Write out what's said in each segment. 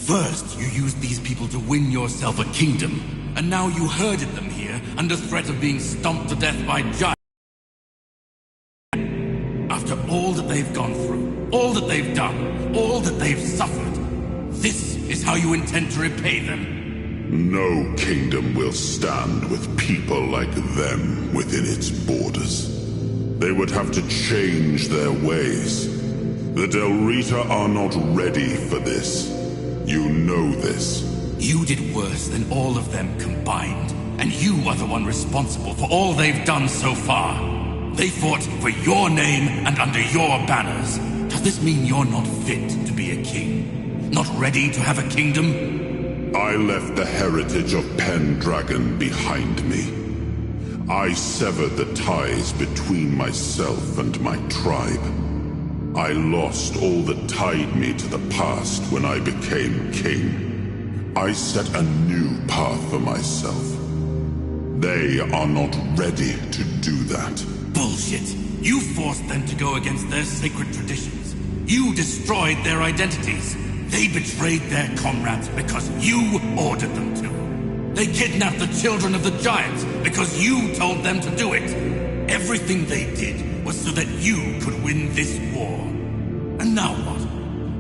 First, you used these people to win yourself a kingdom, and now you herded them here under threat of being stomped to death by giants. After all that they've gone through, all that they've done, all that they've suffered, this is how you intend to repay them? No kingdom will stand with people like them within its borders. They would have to change their ways. The Del Rita are not ready for this. You know this. You did worse than all of them combined, and you are the one responsible for all they've done so far. They fought for your name and under your banners. Does this mean you're not fit to be a king? Not ready to have a kingdom? I left the heritage of Pendragon behind me. I severed the ties between myself and my tribe. I lost all that tied me to the past when I became king. I set a new path for myself. They are not ready to do that. Bullshit! You forced them to go against their sacred traditions. You destroyed their identities. They betrayed their comrades because you ordered them to. They kidnapped the children of the giants because you told them to do it. Everything they did was so that you could win this war. And now what?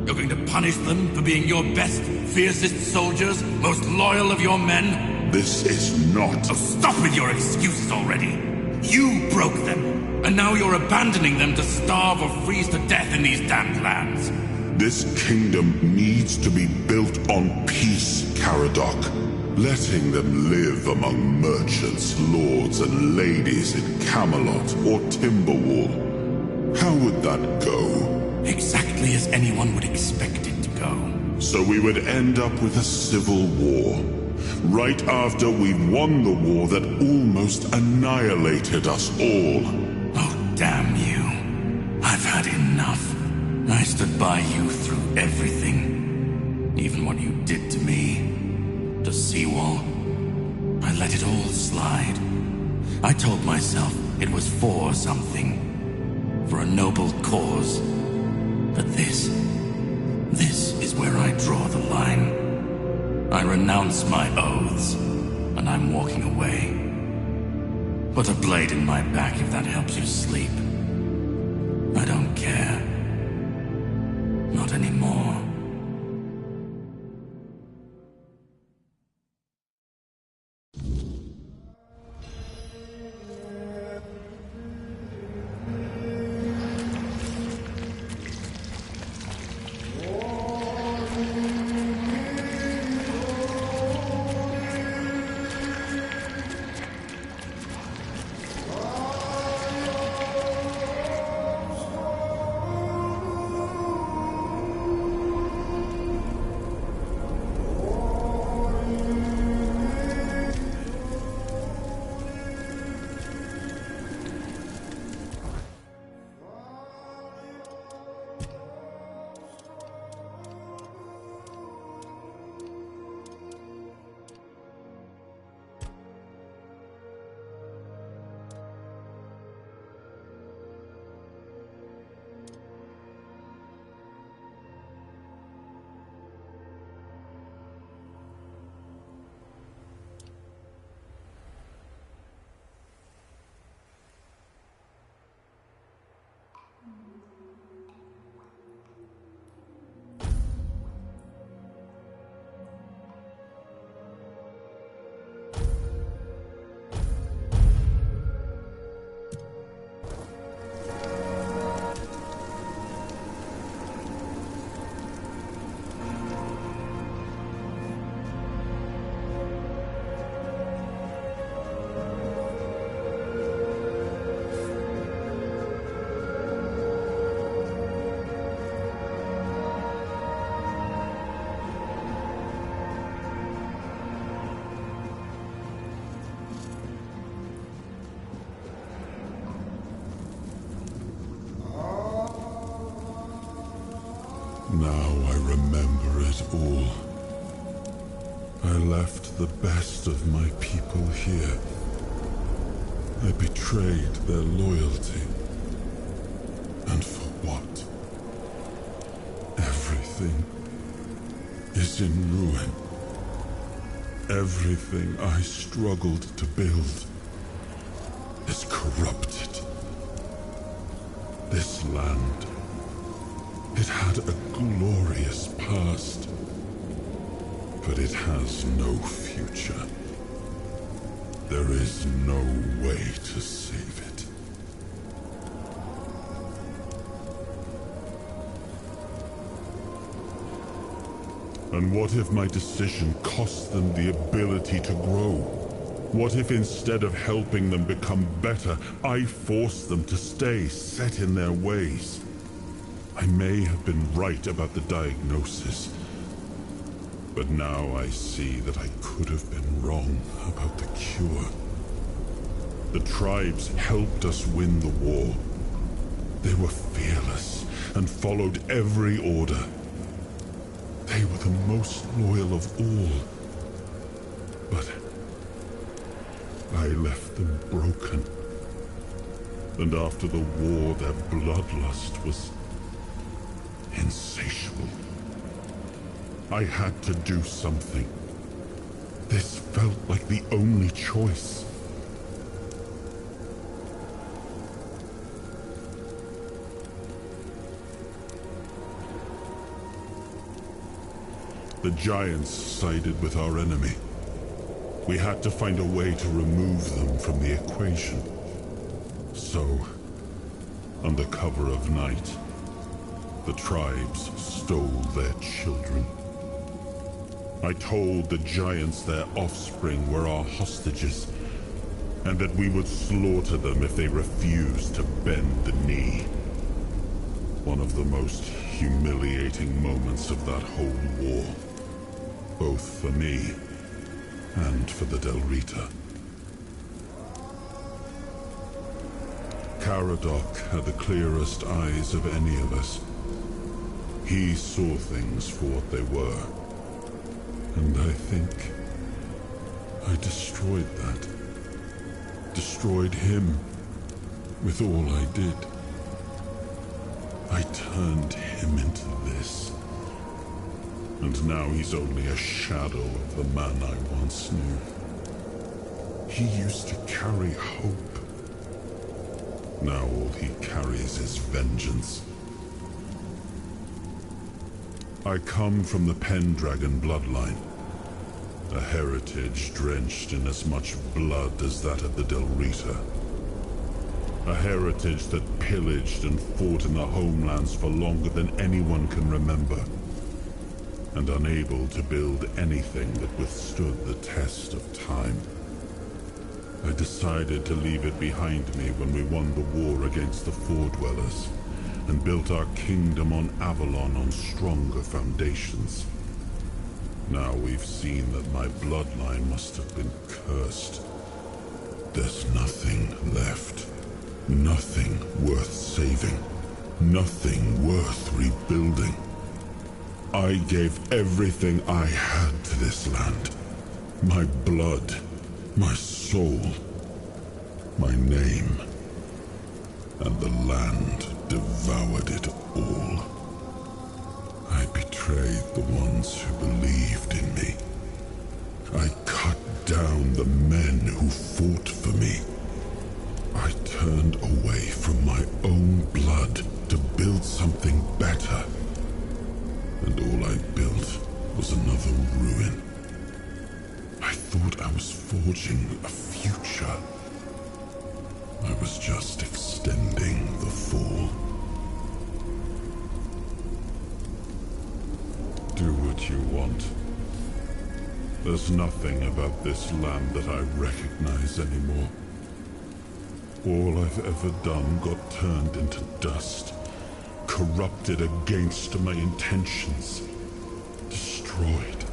You're going to punish them for being your best, fiercest soldiers, most loyal of your men? This is not... Oh, stop with your excuses already. You broke them, and now you're abandoning them to starve or freeze to death in these damned lands. This kingdom needs to be built on peace, Caradoc. Letting them live among merchants, lords, and ladies in Camelot or Timberwall. How would that go? Exactly as anyone would expect it to go. So we would end up with a civil war. Right after we've won the war that almost annihilated us all. Oh, damn you. I've had enough. I stood by you through everything. Even what you did to me. To Seawall. I let it all slide. I told myself it was for something. For a noble cause. But this is where I draw the line. I renounce my oaths, and I'm walking away. Put a blade in my back if that helps you sleep. I don't care. Not anymore. Now I remember it all. I left the best of my people here. I betrayed their loyalty. And for what? Everything is in ruin. Everything I struggled to build is corrupted. This land, it had a glorious past, but it has no future. There is no way to save it. And what if my decision cost them the ability to grow? What if instead of helping them become better, I forced them to stay set in their ways? I may have been right about the diagnosis, but now I see that I could have been wrong about the cure. The tribes helped us win the war. They were fearless and followed every order. They were the most loyal of all. But I left them broken. And after the war, their bloodlust was insatiable. I had to do something. This felt like the only choice. The giants sided with our enemy. We had to find a way to remove them from the equation. So, under cover of night, the tribes stole their children. I told the giants their offspring were our hostages, and that we would slaughter them if they refused to bend the knee. One of the most humiliating moments of that whole war. Both for me and for the Del Rita. Caradoc had the clearest eyes of any of us. He saw things for what they were. And I think I destroyed that. Destroyed him with all I did. I turned him into this. And now he's only a shadow of the man I once knew. He used to carry hope. Now all he carries is vengeance. I come from the Pendragon bloodline. A heritage drenched in as much blood as that of the Del Rita. A heritage that pillaged and fought in the homelands for longer than anyone can remember. And unable to build anything that withstood the test of time. I decided to leave it behind me when we won the war against the Four-Dwellers, and built our kingdom on Avalon on stronger foundations. Now we've seen that my bloodline must have been cursed. There's nothing left. Nothing worth saving. Nothing worth rebuilding. I gave everything I had to this land. My blood, my soul, my name. And the land devoured it all. I betrayed the ones who believed in me. I cut down the men who fought for me. I turned away from my own blood to build something better. And all I built was another ruin. I thought I was forging a future. I was just extending the fall. Do what you want. There's nothing about this land that I recognize anymore. All I've ever done got turned into dust. Corrupted against my intentions. Destroyed.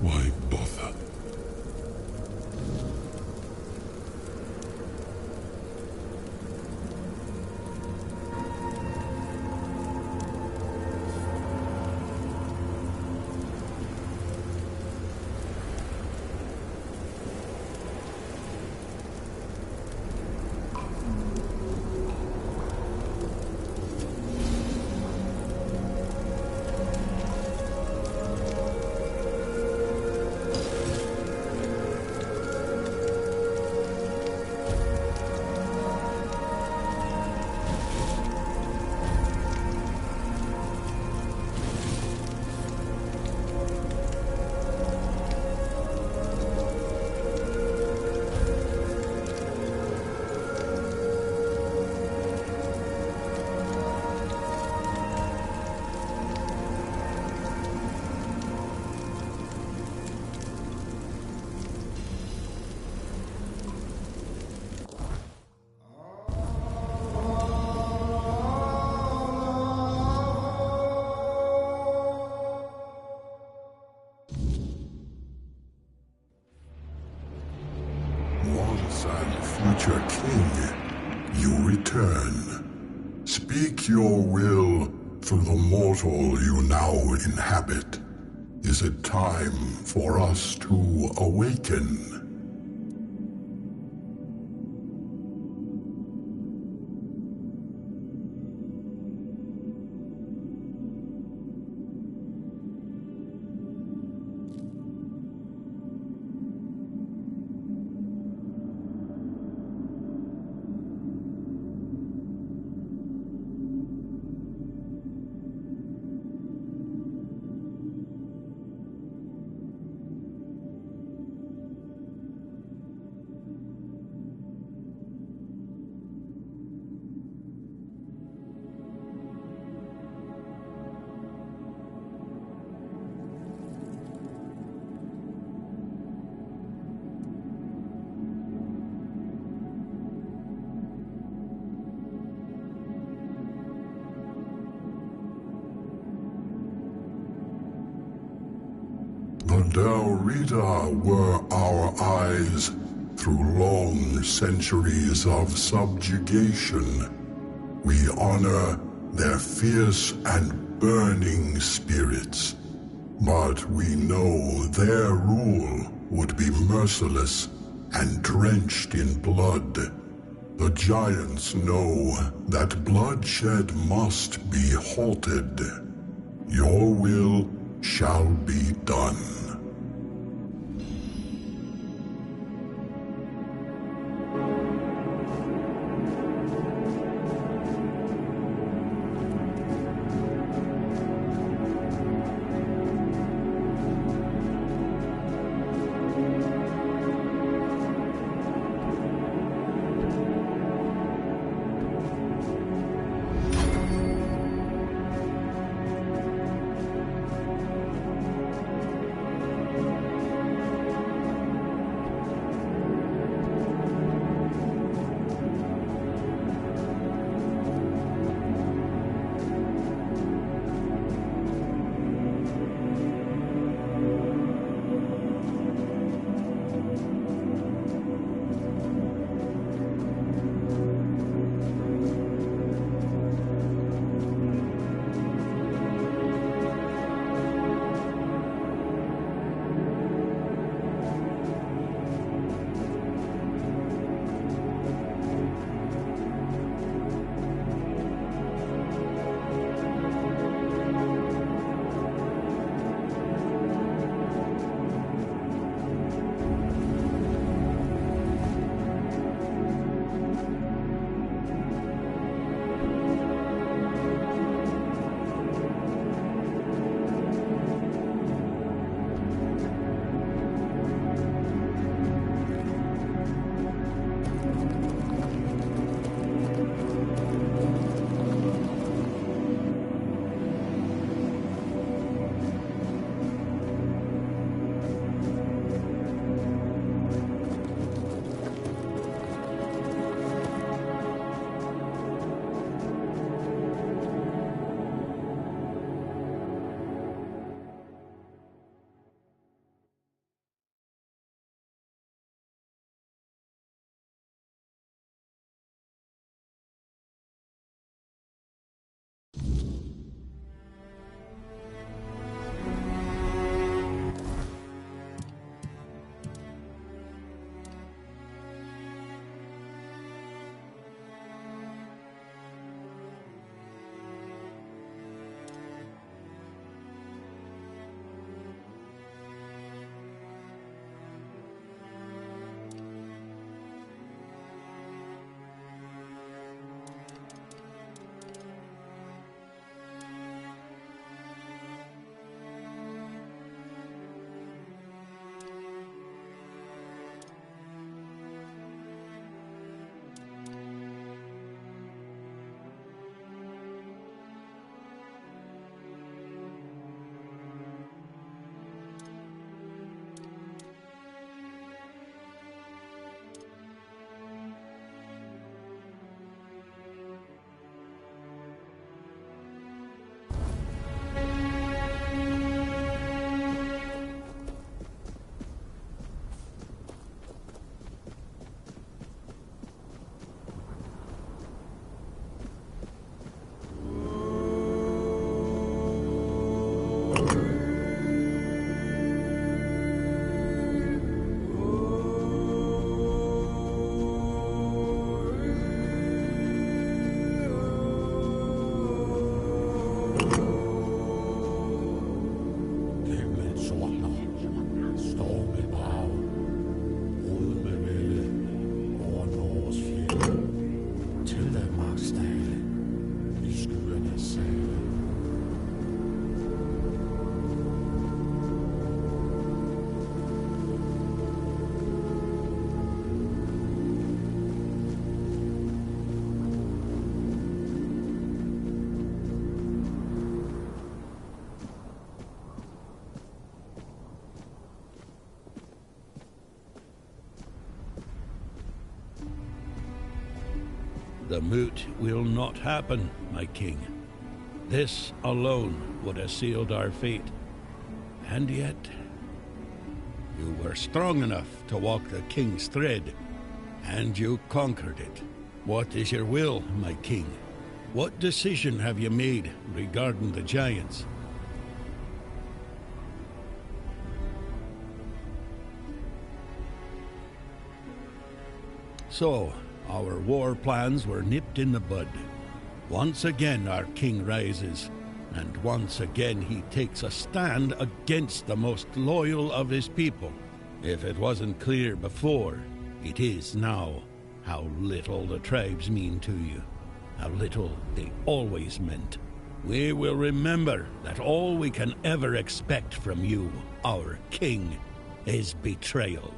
Why bother? future king, you return. Speak your will through the mortal you now inhabit. Is it time for us to awaken? The Del Rita were our eyes through long centuries of subjugation. We honor their fierce and burning spirits, but we know their rule would be merciless and drenched in blood. The giants know that bloodshed must be halted. Your will shall be done. The moot will not happen, my king. This alone would have sealed our fate. And yet, you were strong enough to walk the king's thread, and you conquered it. What is your will, my king? What decision have you made regarding the giants? So, our war plans were nipped in the bud. Once again our king rises, and once again he takes a stand against the most loyal of his people. If it wasn't clear before, it is now how little the tribes mean to you, how little they always meant. We will remember that all we can ever expect from you, our king, is betrayal.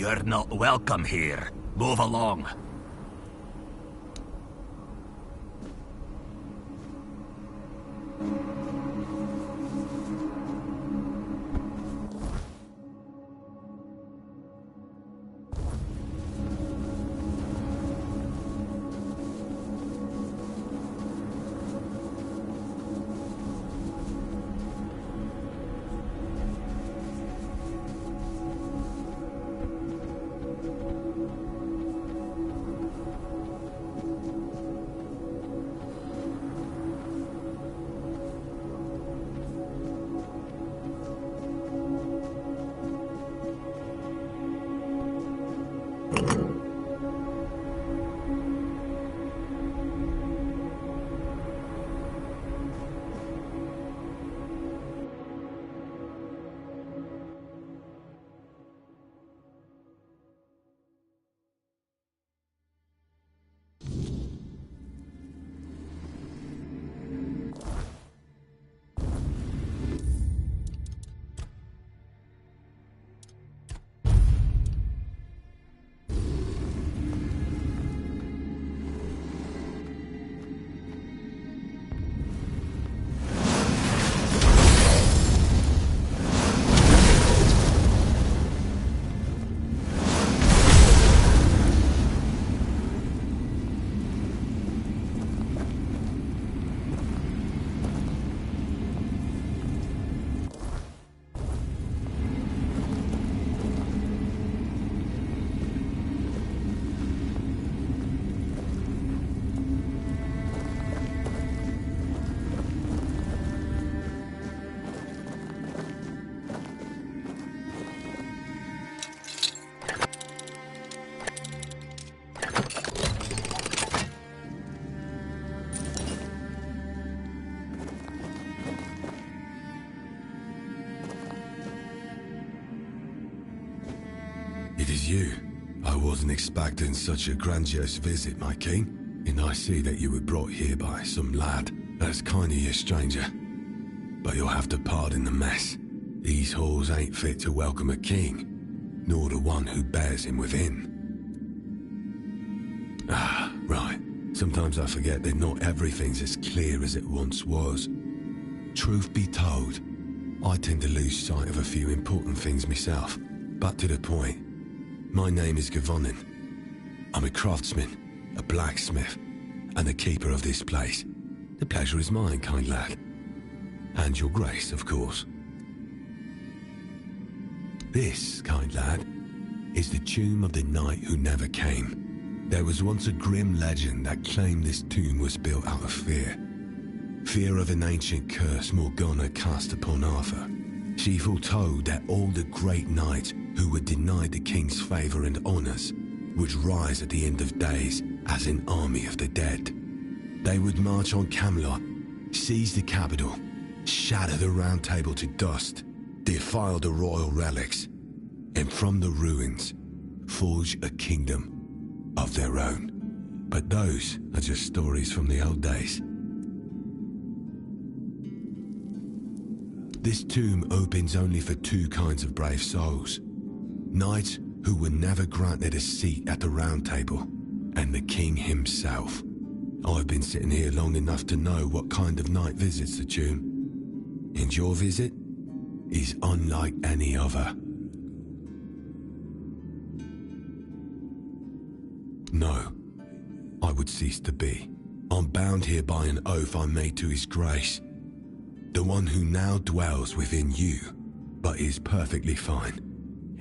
You're not welcome here. Move along. It is you. I wasn't expecting such a grandiose visit, my king, and I see that you were brought here by some lad. That's kind of you, stranger. But you'll have to pardon the mess. These halls ain't fit to welcome a king, nor the one who bears him within. Ah, right. Sometimes I forget that not everything's as clear as it once was. Truth be told, I tend to lose sight of a few important things myself. But to the point, my name is Gavonin. I'm a craftsman, a blacksmith, and the keeper of this place. The pleasure is mine, kind lad. And your grace, of course. This, kind lad, is the tomb of the knight who never came. There was once a grim legend that claimed this tomb was built out of fear. Fear of an ancient curse Morgana cast upon Arthur. She foretold that all the great knights who were denied the king's favor and honors would rise at the end of days as an army of the dead. They would march on Camelot, seize the capital, shatter the Round Table to dust, defile the royal relics, and from the ruins, forge a kingdom of their own. But those are just stories from the old days. This tomb opens only for two kinds of brave souls. Knights who were never granted a seat at the Round Table, and the king himself. I've been sitting here long enough to know what kind of knight visits the tomb. And your visit is unlike any other. No, I would cease to be. I'm bound here by an oath I made to his grace. The one who now dwells within you, but is perfectly fine.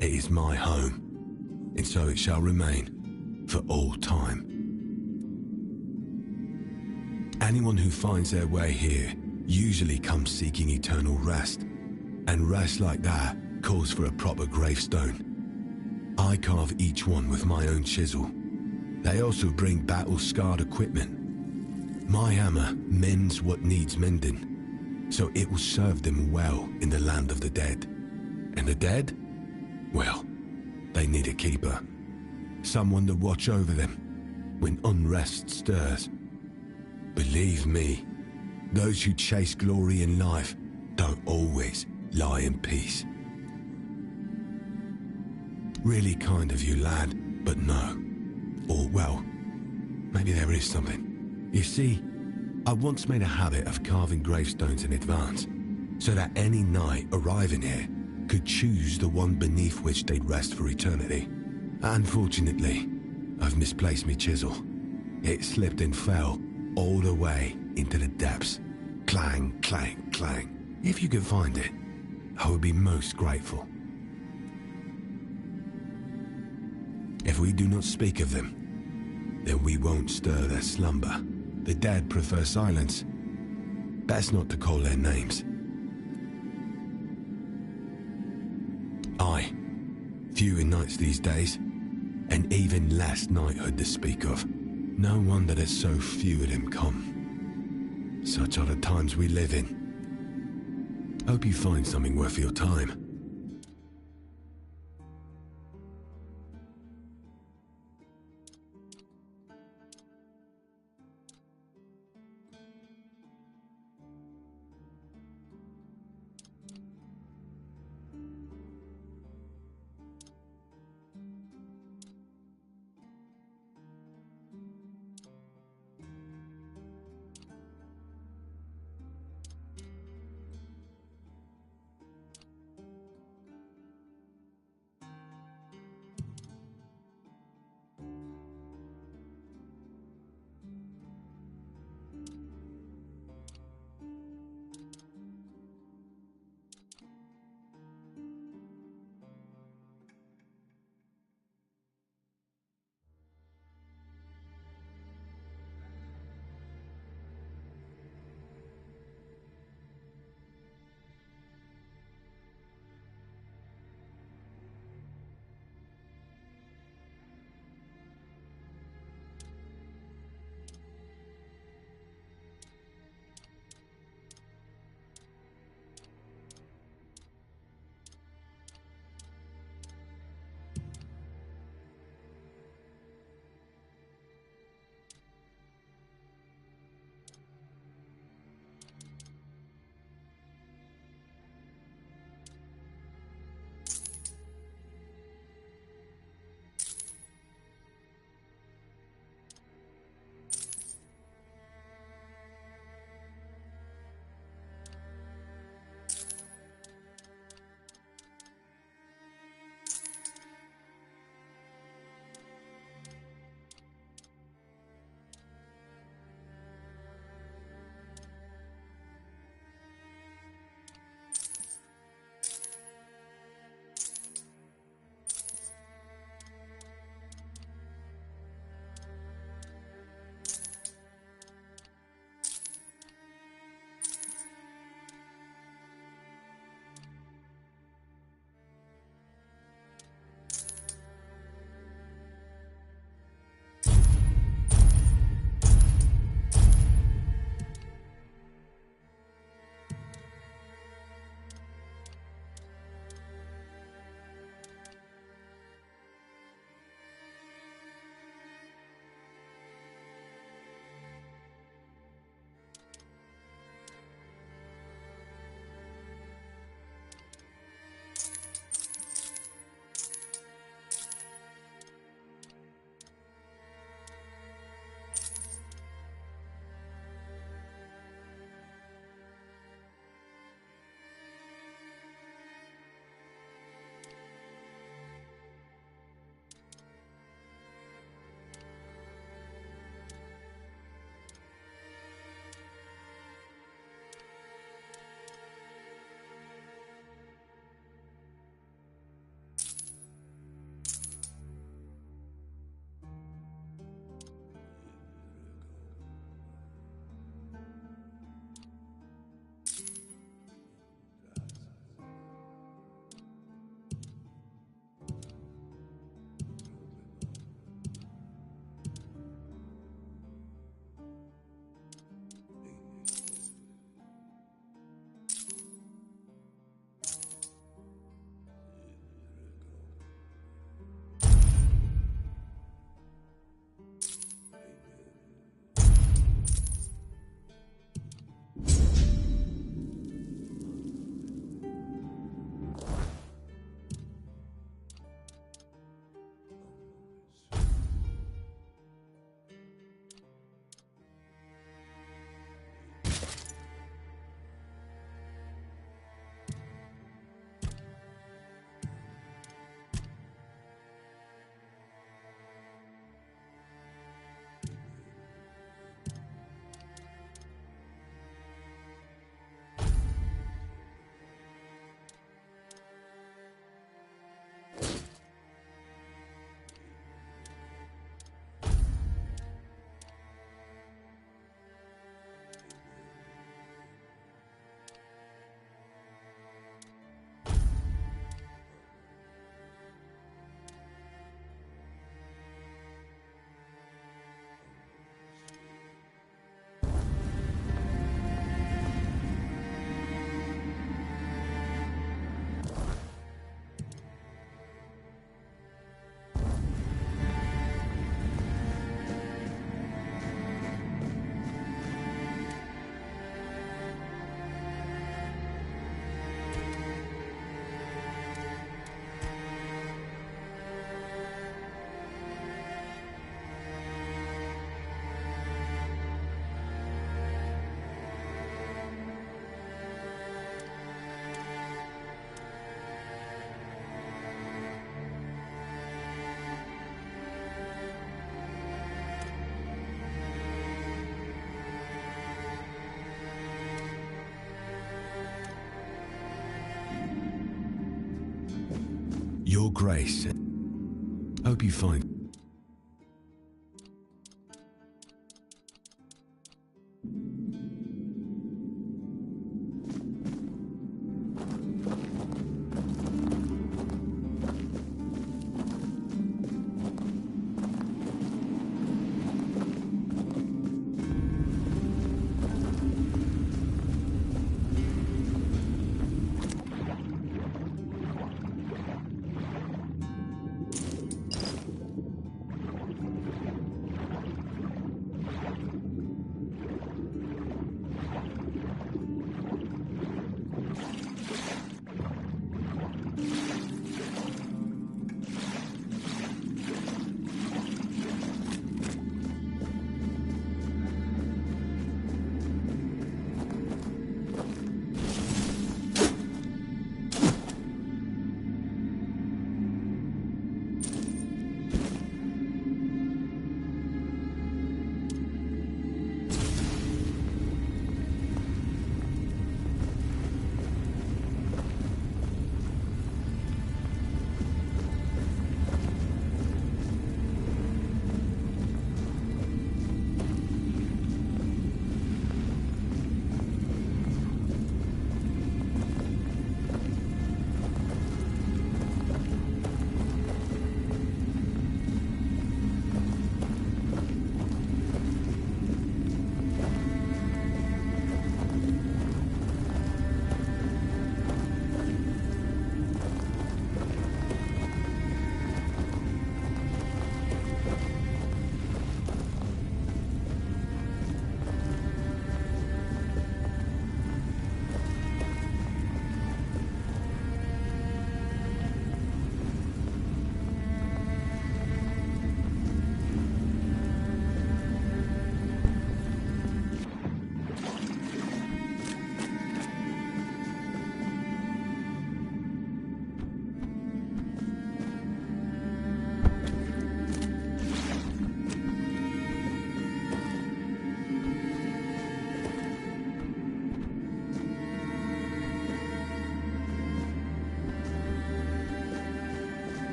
It is my home, and so it shall remain for all time. Anyone who finds their way here usually comes seeking eternal rest, and rest like that calls for a proper gravestone. I carve each one with my own chisel. They also bring battle-scarred equipment. My hammer mends what needs mending, so it will serve them well in the land of the dead. And the dead? Well, they need a keeper. Someone to watch over them when unrest stirs. Believe me, those who chase glory in life don't always lie in peace. Really kind of you, lad, but no. Or, well, maybe there is something. You see, I once made a habit of carving gravestones in advance, so that any knight arriving here could choose the one beneath which they'd rest for eternity. Unfortunately, I've misplaced me chisel. It slipped and fell all the way into the depths. Clang, clang, clang. If you could find it, I would be most grateful. If we do not speak of them, then we won't stir their slumber. The dead prefer silence. Best not to call their names. Aye, fewer knights these days, and even less knighthood to speak of. No wonder there's so few of them come. Such are the times we live in. Hope you find something worth your time. Your Grace. Hope you find...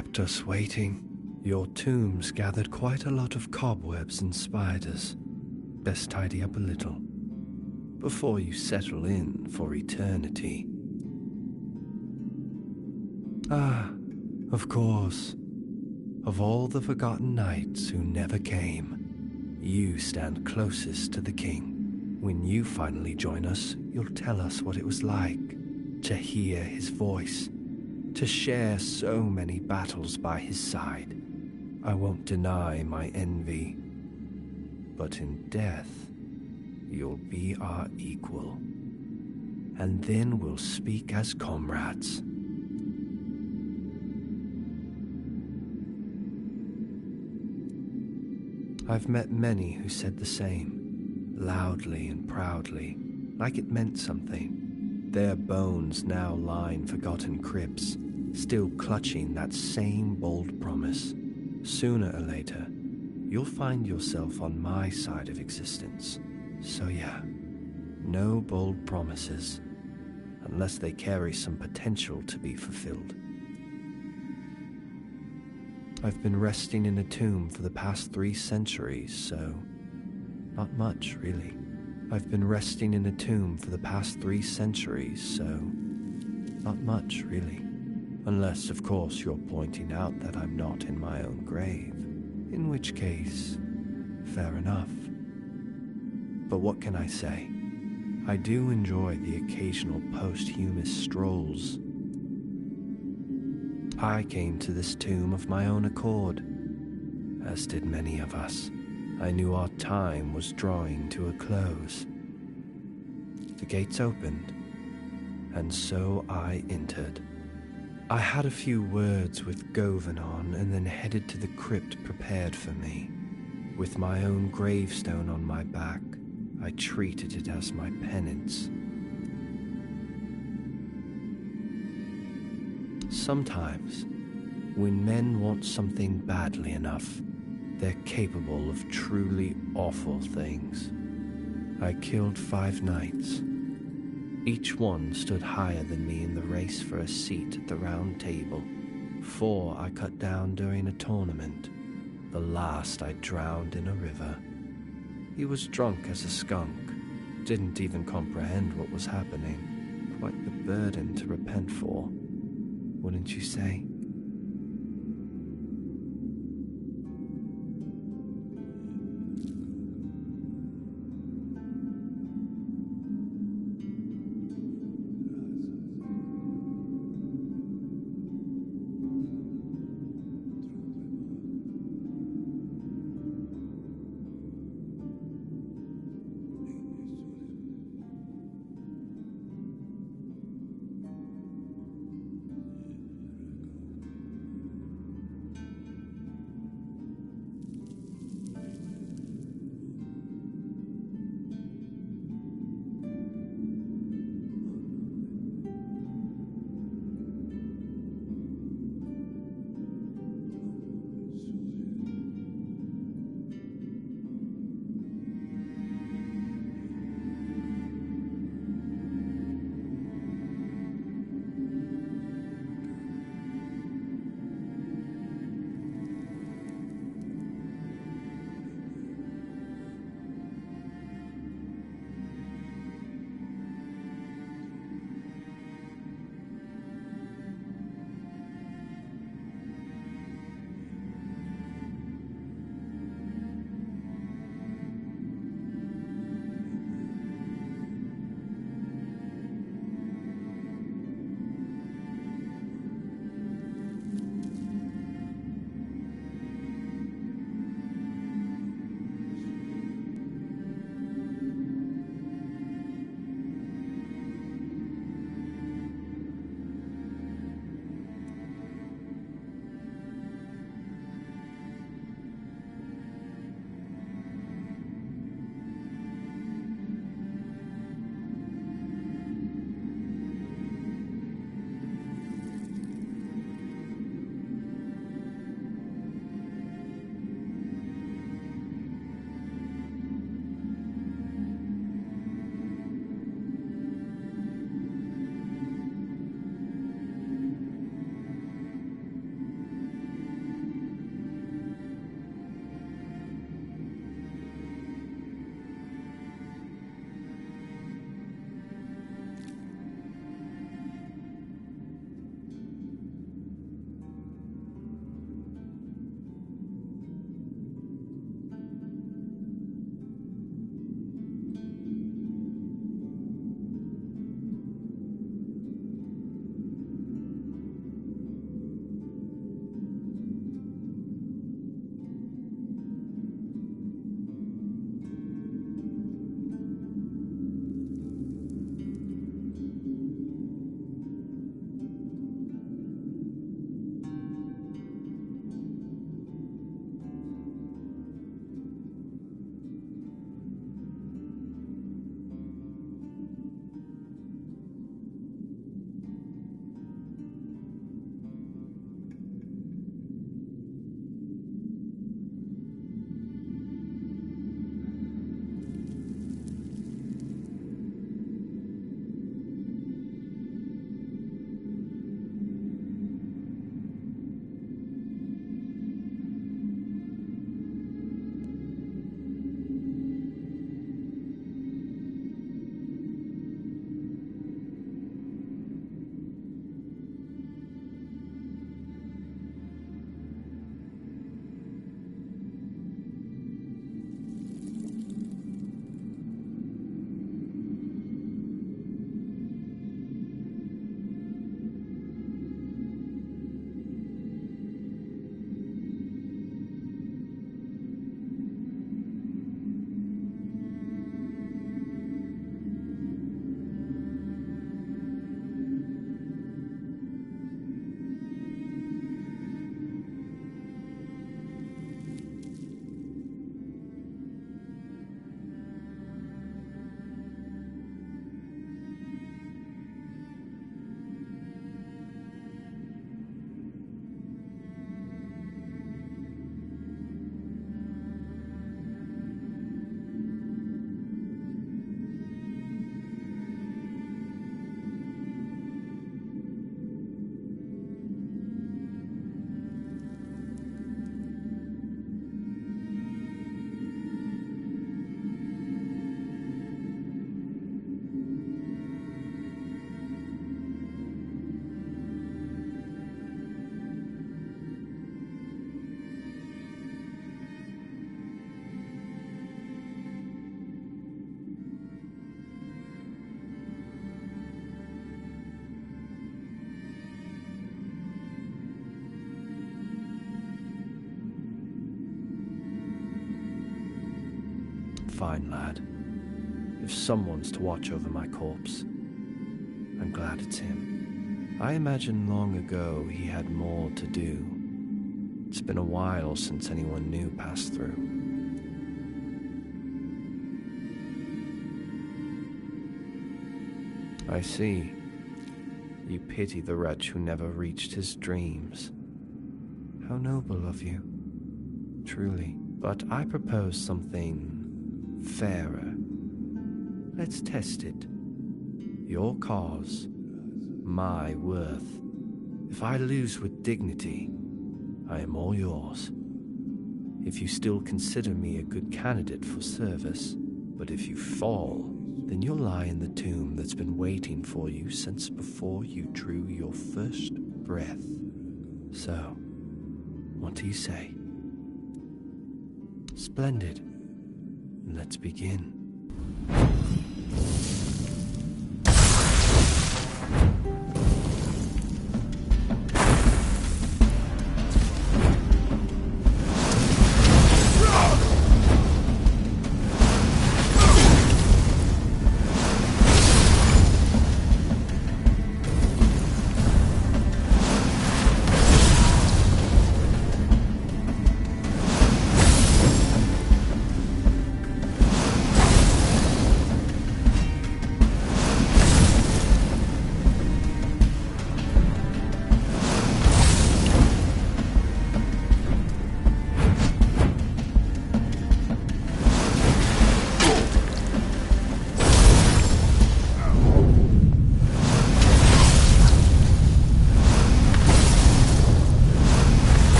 kept us waiting. Your tomb's gathered quite a lot of cobwebs and spiders. Best tidy up a little before you settle in for eternity. Ah, of course. Of all the forgotten knights who never came, you stand closest to the king. When you finally join us, you'll tell us what it was like to hear his voice, to share so many battles by his side. I won't deny my envy, but in death, you'll be our equal, and then we'll speak as comrades. I've met many who said the same, loudly and proudly, like it meant something. Their bones now line forgotten crypts, still clutching that same bold promise. Sooner or later, you'll find yourself on my side of existence. So yeah, no bold promises, unless they carry some potential to be fulfilled. I've been resting in a tomb for the past 3 centuries, so not much, really. I've been resting in a tomb for the past 3 centuries, so not much, really. Unless, of course, you're pointing out that I'm not in my own grave, in which case, fair enough. But what can I say? I do enjoy the occasional posthumous strolls. I came to this tomb of my own accord, as did many of us. I knew our time was drawing to a close. The gates opened, and so I entered. I had a few words with Govanon and then headed to the crypt prepared for me. With my own gravestone on my back, I treated it as my penance. Sometimes, when men want something badly enough, they're capable of truly awful things. I killed 5 knights. Each one stood higher than me in the race for a seat at the round table. 4 I cut down during a tournament. The last I drowned in a river. He was drunk as a skunk, didn't even comprehend what was happening. Quite the burden to repent for, wouldn't you say? fine, lad. If someone's to watch over my corpse, I'm glad it's him. I imagine long ago he had more to do. It's been a while since anyone new passed through. I see. You pity the wretch who never reached his dreams. How noble of you, truly. But I propose something fairer. Let's test it. Your cause, my worth. If I lose with dignity, I am all yours. If you still consider me a good candidate for service, but if you fall, then you'll lie in the tomb that's been waiting for you since before you drew your first breath. So, what do you say? Splendid. Let's begin.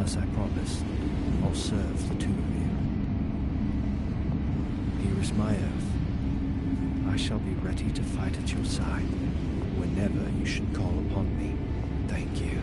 As I promised, I'll serve the two of you. Here is my oath. I shall be ready to fight at your side whenever you should call upon me. Thank you.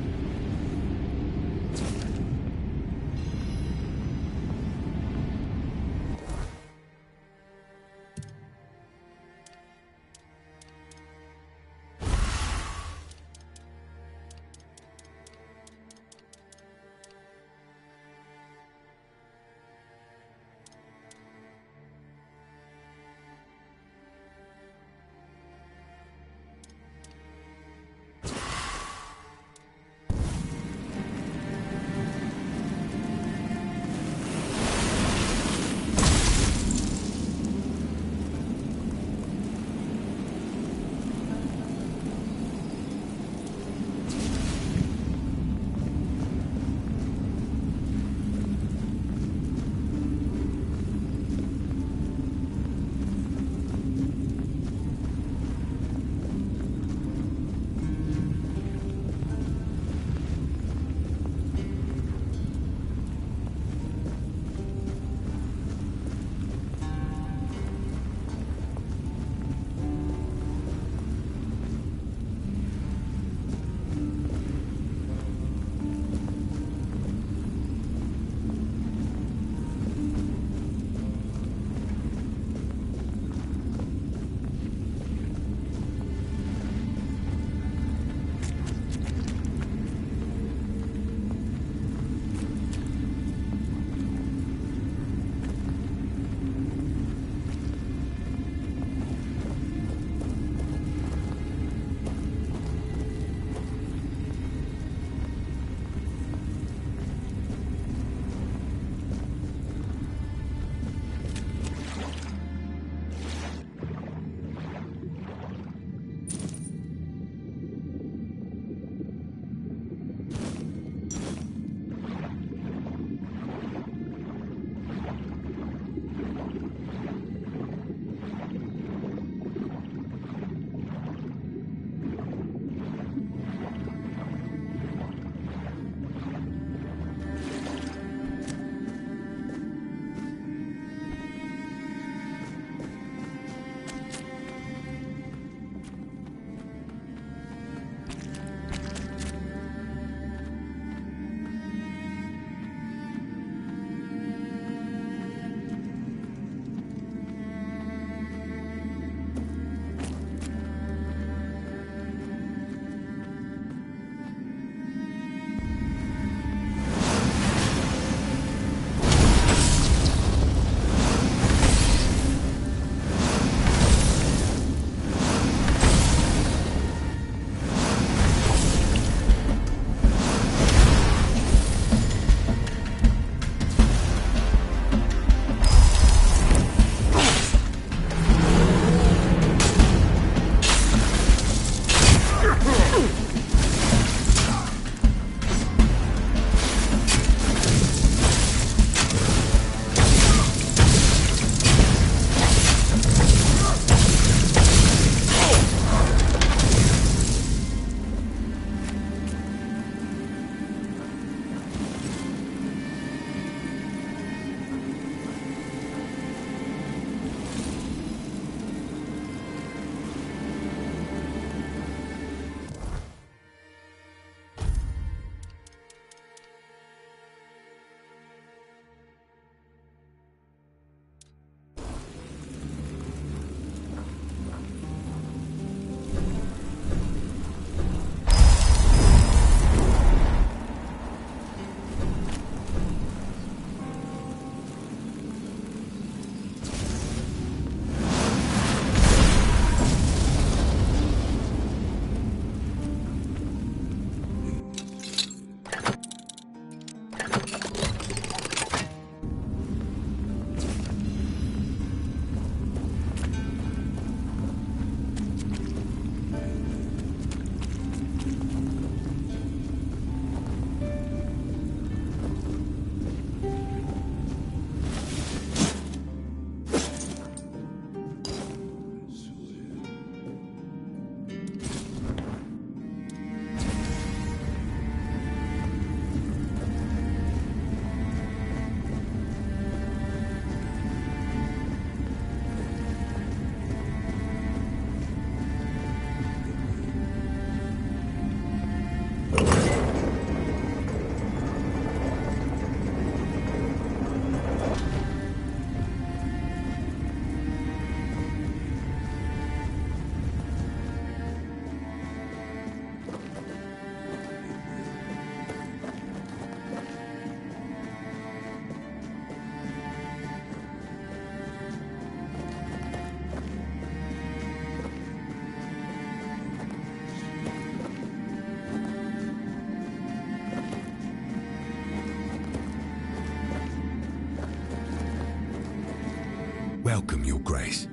Welcome, Your Grace,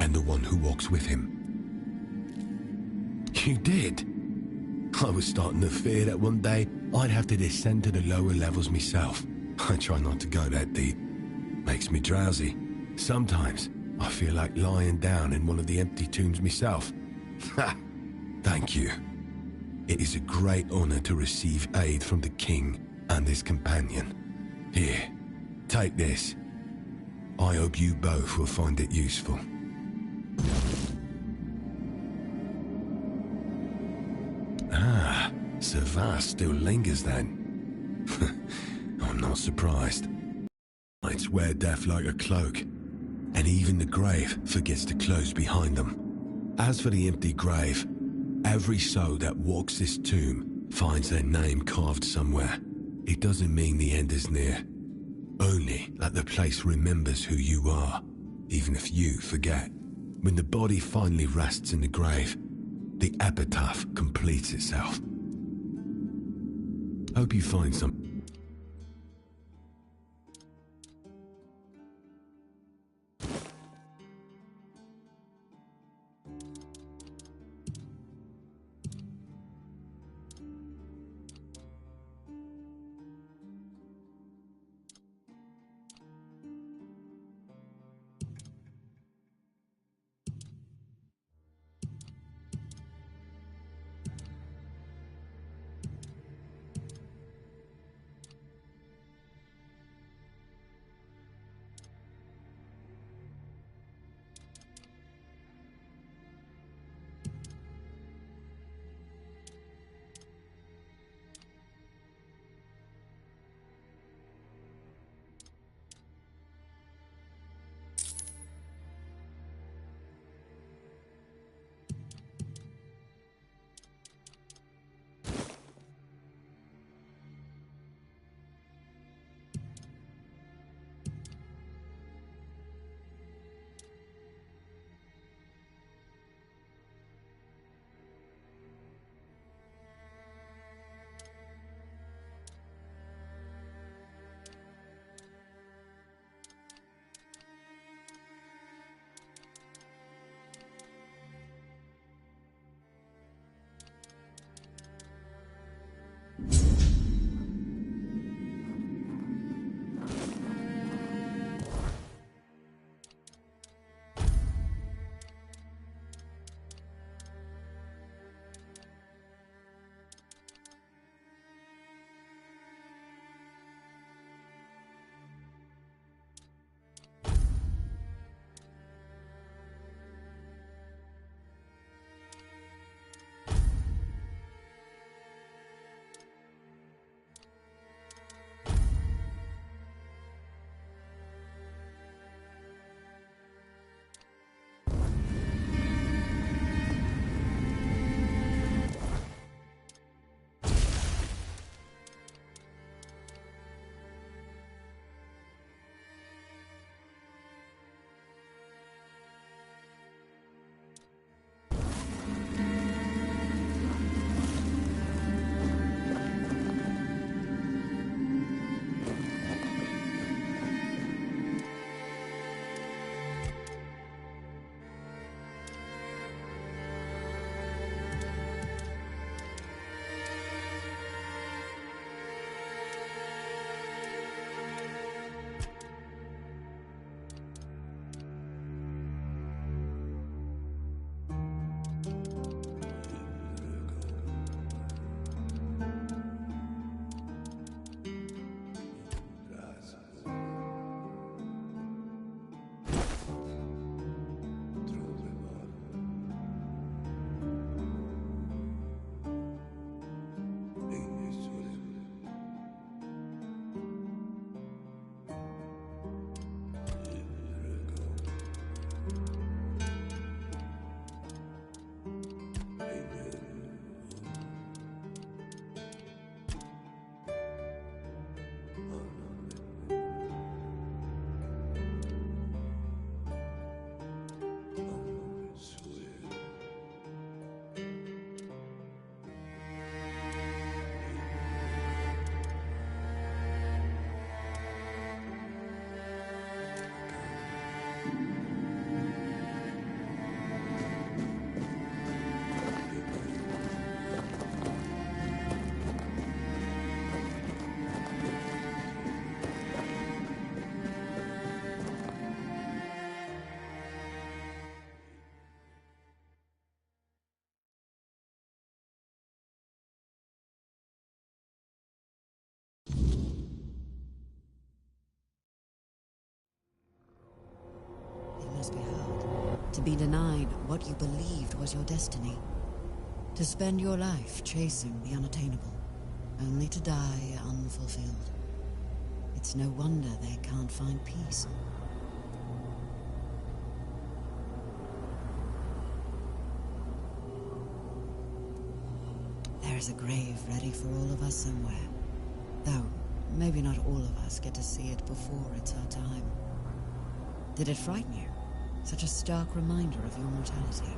and the one who walks with him. You did? I was starting to fear that one day I'd have to descend to the lower levels myself. I try not to go that deep. Makes me drowsy. Sometimes I feel like lying down in one of the empty tombs myself. Ha! Thank you. It is a great honor to receive aid from the king and his companion. Here, take this. I hope you both will find it useful. Ah, Savas still lingers then. I'm not surprised. Knights wear death like a cloak, and even the grave forgets to close behind them. As for the empty grave, every soul that walks this tomb finds their name carved somewhere. It doesn't mean the end is near. Only that the place remembers who you are, even if you forget. When the body finally rests in the grave, the epitaph completes itself. Hope you find some. To be denied what you believed was your destiny. To spend your life chasing the unattainable, only to die unfulfilled. It's no wonder they can't find peace. There is a grave ready for all of us somewhere. Though, maybe not all of us get to see it before it's our time. Did it frighten you? Such a stark reminder of your mortality.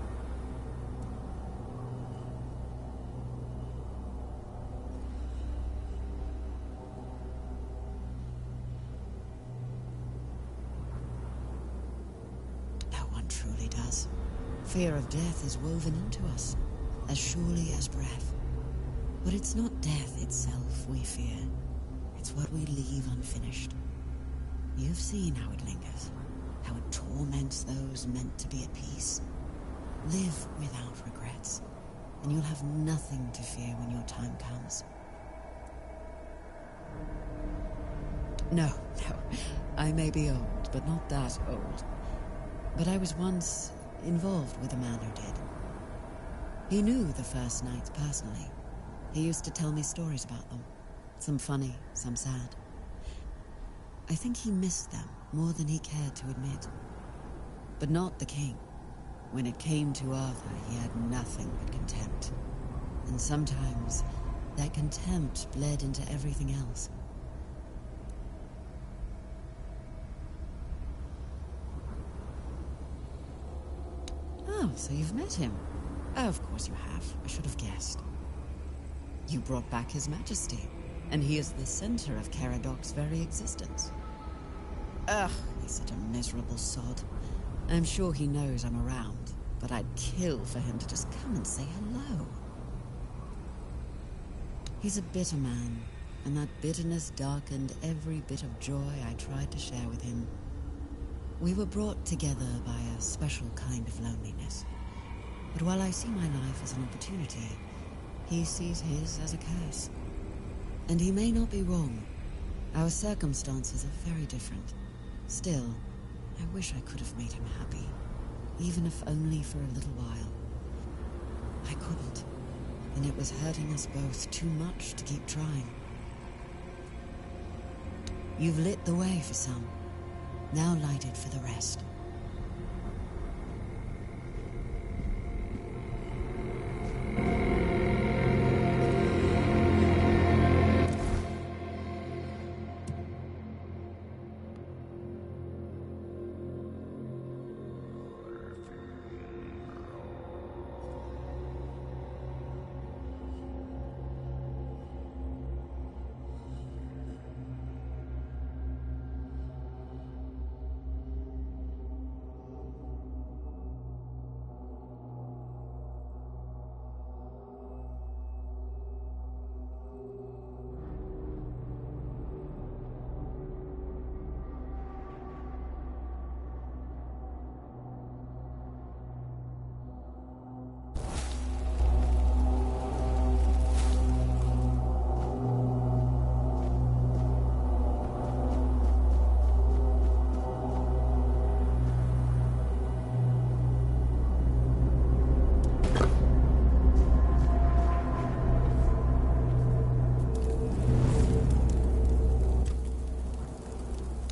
No one truly does. Fear of death is woven into us, as surely as breath. But it's not death itself we fear. It's what we leave unfinished. You've seen how it lingers, how it torments those meant to be at peace. Live without regrets, and you'll have nothing to fear when your time comes. No, I may be old, but not that old. But I was once involved with a man who did. He knew the First Knights personally. He used to tell me stories about them. Some funny, some sad. I think he missed them more than he cared to admit. But not the king. When it came to Arthur, he had nothing but contempt. And sometimes, that contempt bled into everything else. Oh, so you've met him. Oh, of course you have. I should have guessed. You brought back His Majesty, and he is the center of Caradoc's very existence. Ugh, he's such a miserable sod. I'm sure he knows I'm around, but I'd kill for him to just come and say hello. He's a bitter man, and that bitterness darkened every bit of joy I tried to share with him. We were brought together by a special kind of loneliness. But while I see my life as an opportunity, he sees his as a curse. And he may not be wrong. Our circumstances are very different. Still, I wish I could have made him happy, even if only for a little while. I couldn't, and it was hurting us both too much to keep trying. You've lit the way for some, now light it for the rest.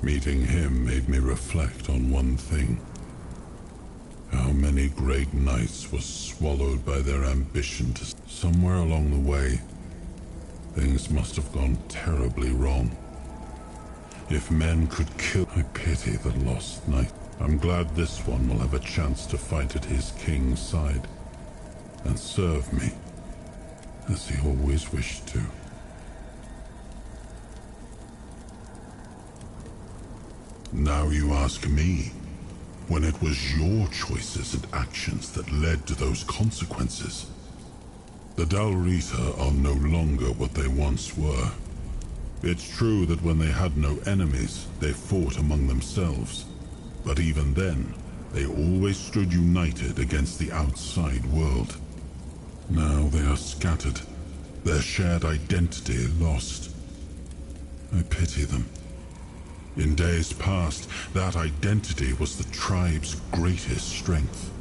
Meeting him made me reflect on one thing. How many great knights were swallowed by their ambition to... Somewhere along the way, things must have gone terribly wrong. If men could kill... I pity the lost knight. I'm glad this one will have a chance to fight at his king's side and serve me, as he always wished to. Now you ask me, when it was your choices and actions that led to those consequences. The Dalrita are no longer what they once were. It's true that when they had no enemies, they fought among themselves. But even then, they always stood united against the outside world. Now they are scattered, their shared identity lost. I pity them. In days past, that identity was the tribe's greatest strength.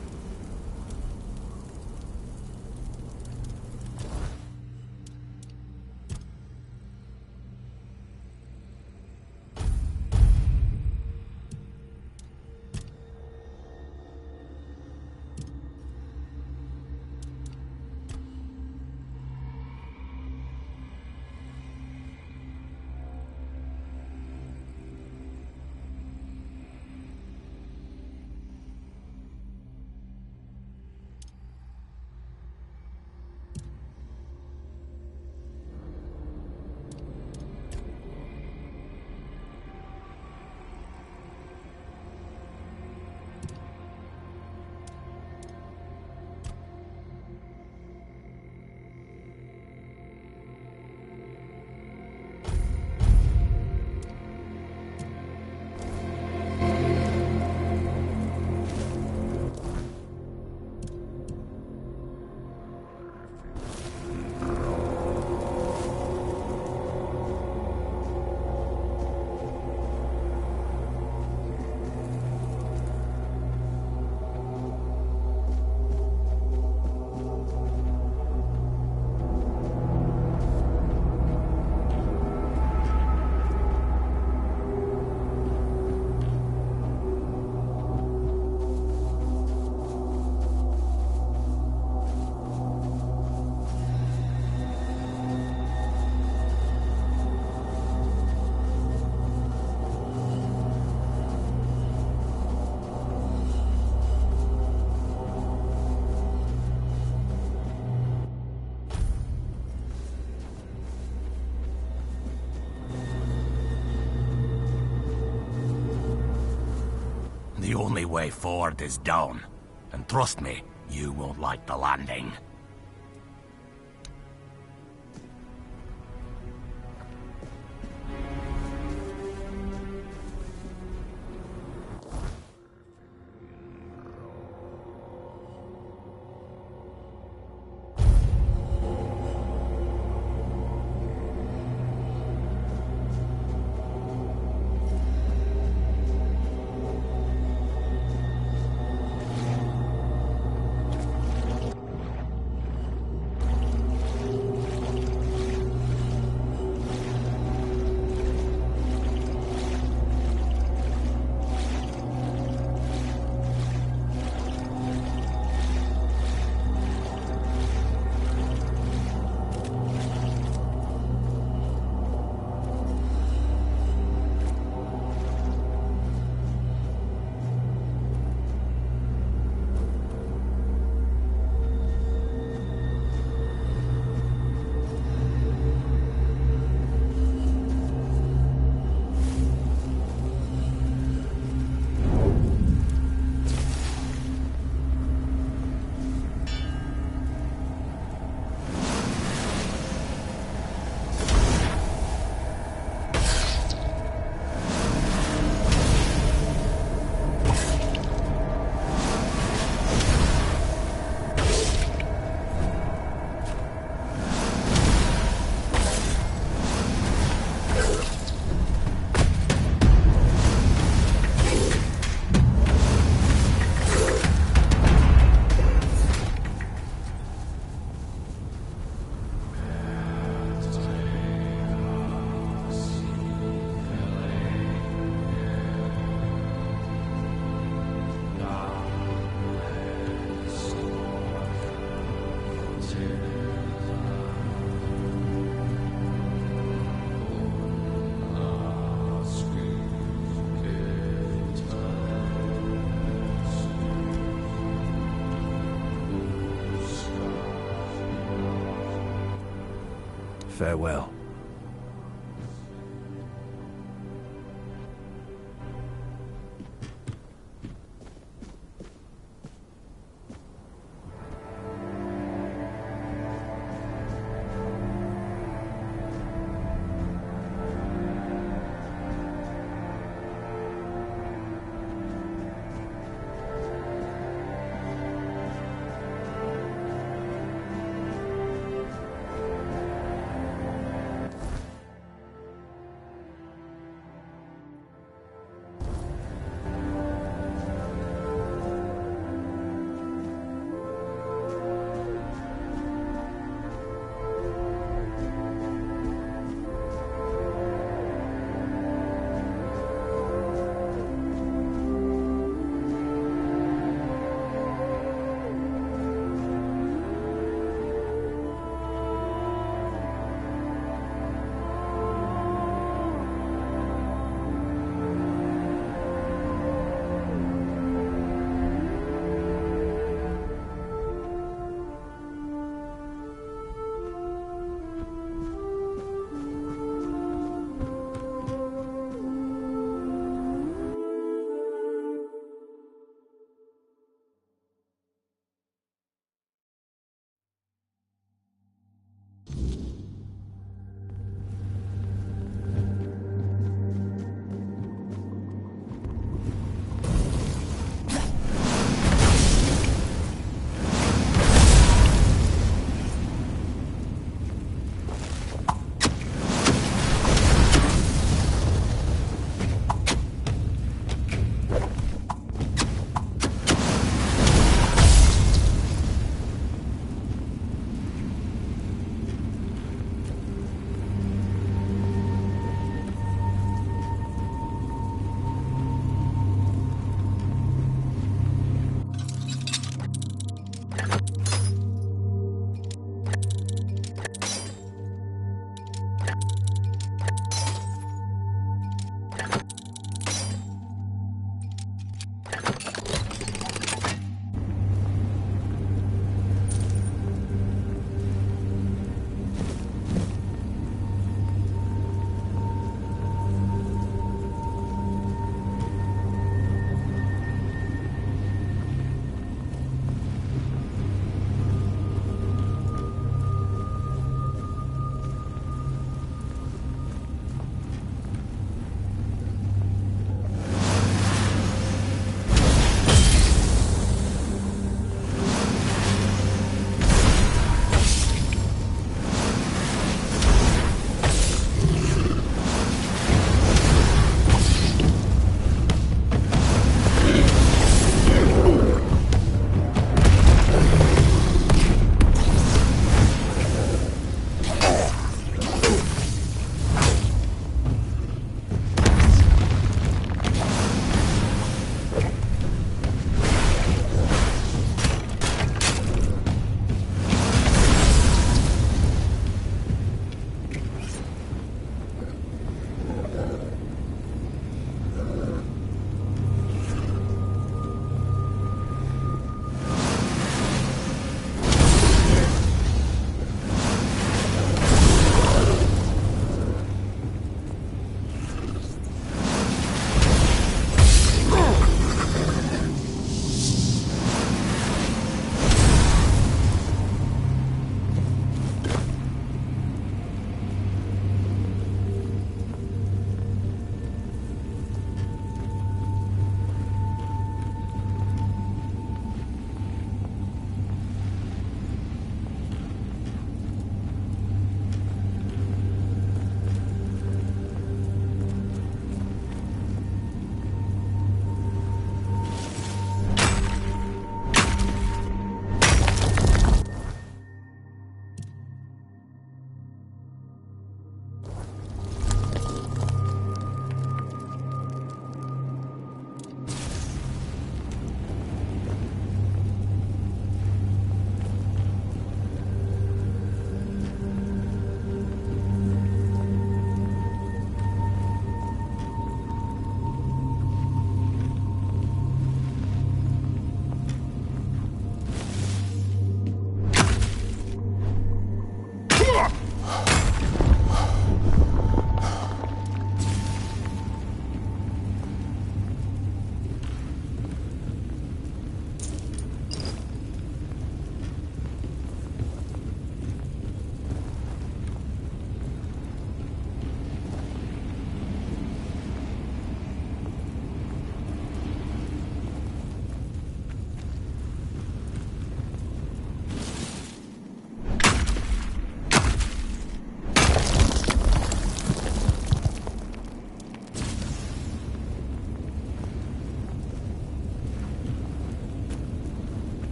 The only way forward is down. And trust me, you won't like the landing. Farewell.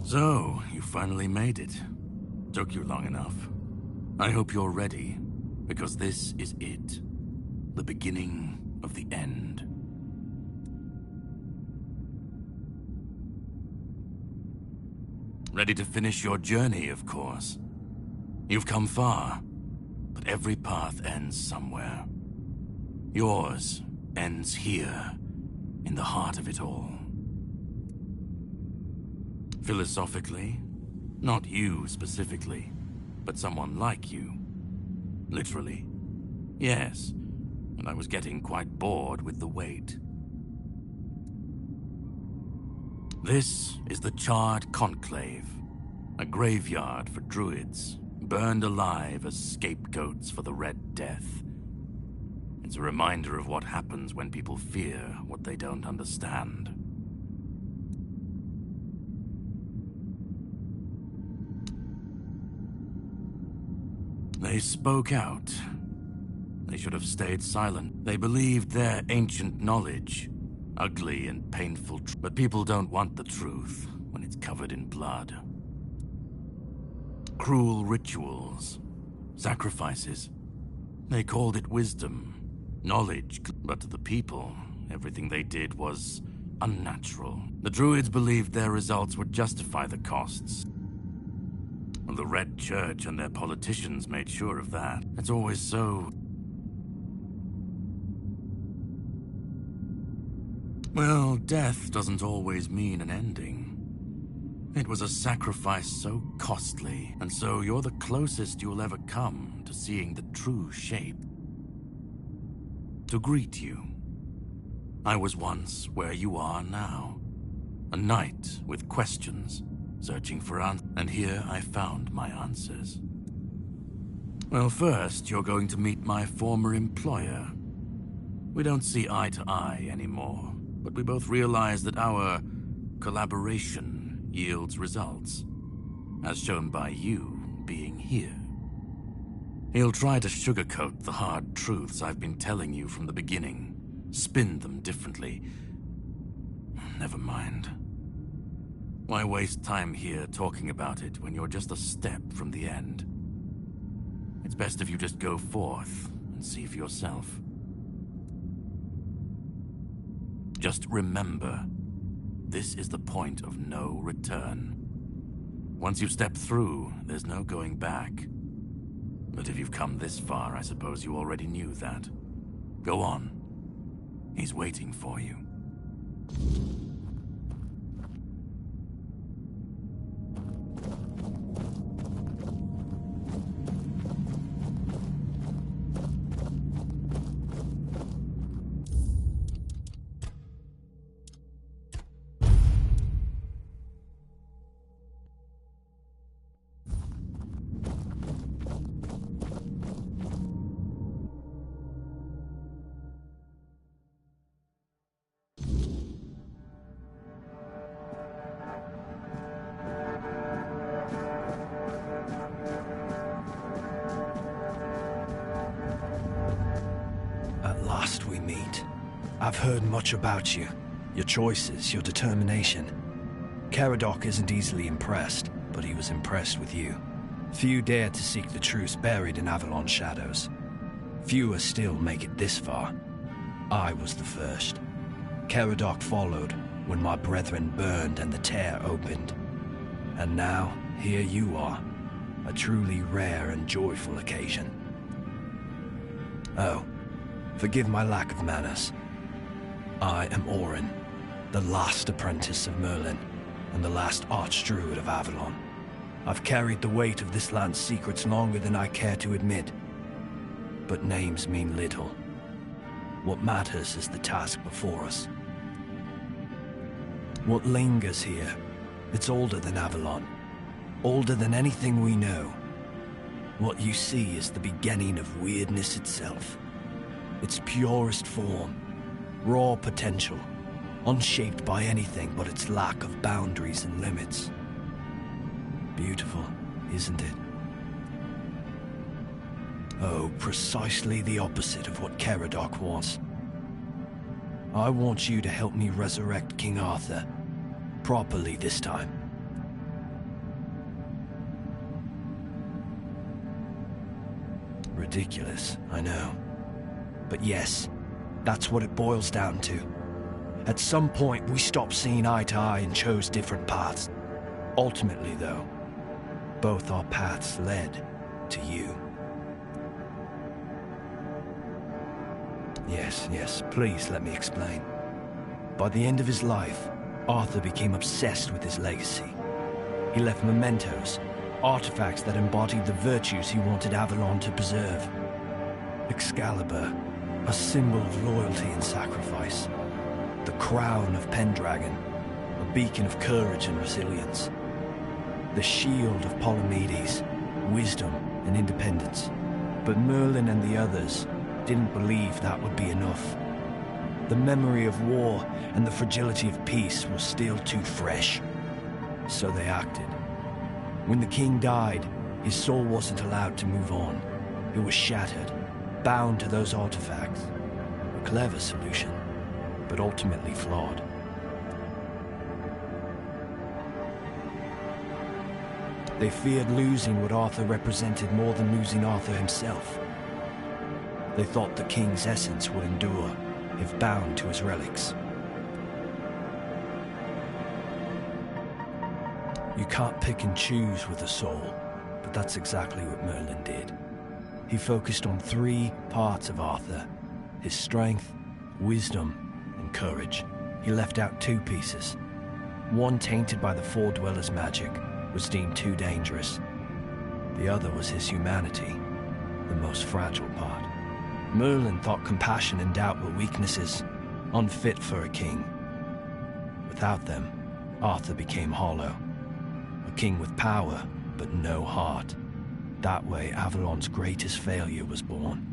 So, you finally made it. Took you long enough. I hope you're ready, because this is it. The beginning of the end. Ready to finish your journey, of course. You've come far, but every path ends somewhere. Yours ends here, in the heart of it all. Philosophically, not you specifically, but someone like you. Literally. Yes, and I was getting quite bored with the wait. This is the Charred Conclave, a graveyard for druids, burned alive as scapegoats for the Red Death. It's a reminder of what happens when people fear what they don't understand. They spoke out. They should have stayed silent. They believed their ancient knowledge, ugly and painful, but people don't want the truth when it's covered in blood. Cruel rituals, sacrifices. They called it wisdom, knowledge, but to the people, everything they did was unnatural. The druids believed their results would justify the costs. The Red Church and their politicians made sure of that. It's always so... Well, death doesn't always mean an ending. It was a sacrifice so costly, and so you're the closest you'll ever come to seeing the true shape. To greet you, I was once where you are now. A knight with questions, searching for answers, and here I found my answers. Well, first, you're going to meet my former employer. We don't see eye to eye anymore, but we both realize that our collaboration yields results, as shown by you being here. He'll try to sugarcoat the hard truths I've been telling you from the beginning, spin them differently. Never mind. Why waste time here talking about it when you're just a step from the end? It's best if you just go forth and see for yourself. Just remember, this is the point of no return. Once you've stepped through, there's no going back. But if you've come this far, I suppose you already knew that. Go on. He's waiting for you. I've heard much about you, your choices, your determination. Caradoc isn't easily impressed, but he was impressed with you. Few dare to seek the truth buried in Avalon's shadows. Fewer still make it this far. I was the first. Caradoc followed when my brethren burned and the tear opened. And now, here you are. A truly rare and joyful occasion. Oh, forgive my lack of manners. I am Orin, the last apprentice of Merlin, and the last archdruid of Avalon. I've carried the weight of this land's secrets longer than I care to admit. But names mean little. What matters is the task before us. What lingers here, it's older than Avalon. Older than anything we know. What you see is the beginning of weirdness itself. Its purest form. Raw potential, unshaped by anything but its lack of boundaries and limits. Beautiful, isn't it? Oh, precisely the opposite of what Caradoc wants. I want you to help me resurrect King Arthur, properly this time. Ridiculous, I know. But yes, that's what it boils down to. At some point, we stopped seeing eye to eye and chose different paths. Ultimately, though, both our paths led to you. Yes, please let me explain. By the end of his life, Arthur became obsessed with his legacy. He left mementos, artifacts that embodied the virtues he wanted Avalon to preserve. Excalibur, a symbol of loyalty and sacrifice. The crown of Pendragon, a beacon of courage and resilience. The shield of Palamedes, wisdom and independence. But Merlin and the others didn't believe that would be enough. The memory of war and the fragility of peace was still too fresh. So they acted. When the king died, his soul wasn't allowed to move on. It was shattered, bound to those artifacts. A clever solution, but ultimately flawed. They feared losing what Arthur represented more than losing Arthur himself. They thought the king's essence would endure if bound to his relics. You can't pick and choose with a soul, but that's exactly what Merlin did. He focused on 3 parts of Arthur: his strength, wisdom, and courage. He left out 2 pieces. One, tainted by the Four Dwellers' magic, was deemed too dangerous. The other was his humanity, the most fragile part. Merlin thought compassion and doubt were weaknesses, unfit for a king. Without them, Arthur became hollow. A king with power, but no heart. That way, Avalon's greatest failure was born.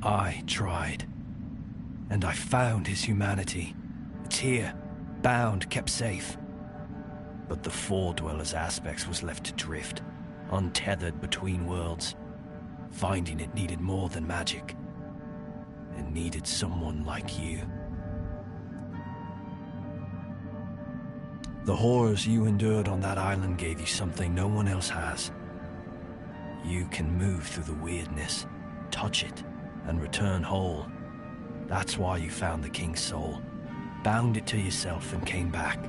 I tried, and I found his humanity. It's here, bound, kept safe. But the Four Dwellers' aspects was left to drift, untethered between worlds. Finding it needed more than magic. It needed someone like you. The horrors you endured on that island gave you something no one else has. You can move through the weirdness, touch it, and return whole. That's why you found the king's soul, bound it to yourself, and came back.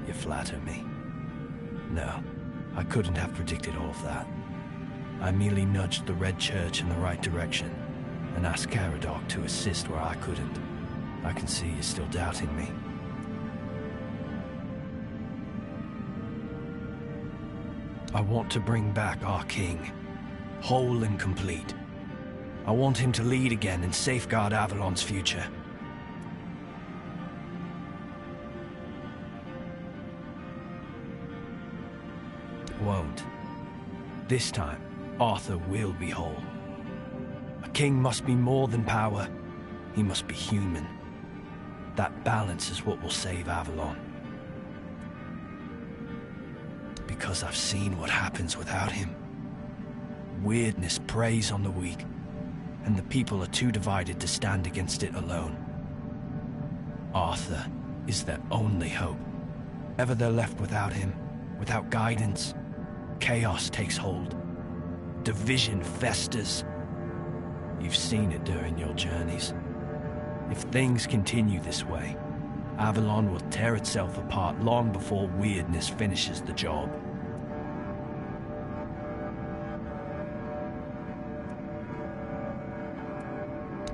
You flatter me. No, I couldn't have predicted all of that. I merely nudged the Red Church in the right direction and asked Caradoc to assist where I couldn't. I can see you're still doubting me. I want to bring back our king, whole and complete. I want him to lead again and safeguard Avalon's future. Won't. This time, Arthur will be whole. A king must be more than power. He must be human. That balance is what will save Avalon. Because I've seen what happens without him. Weirdness preys on the weak, and the people are too divided to stand against it alone. Arthur is their only hope. Ever they're left without him, without guidance, chaos takes hold. Division festers. You've seen it during your journeys. If things continue this way, Avalon will tear itself apart long before weirdness finishes the job.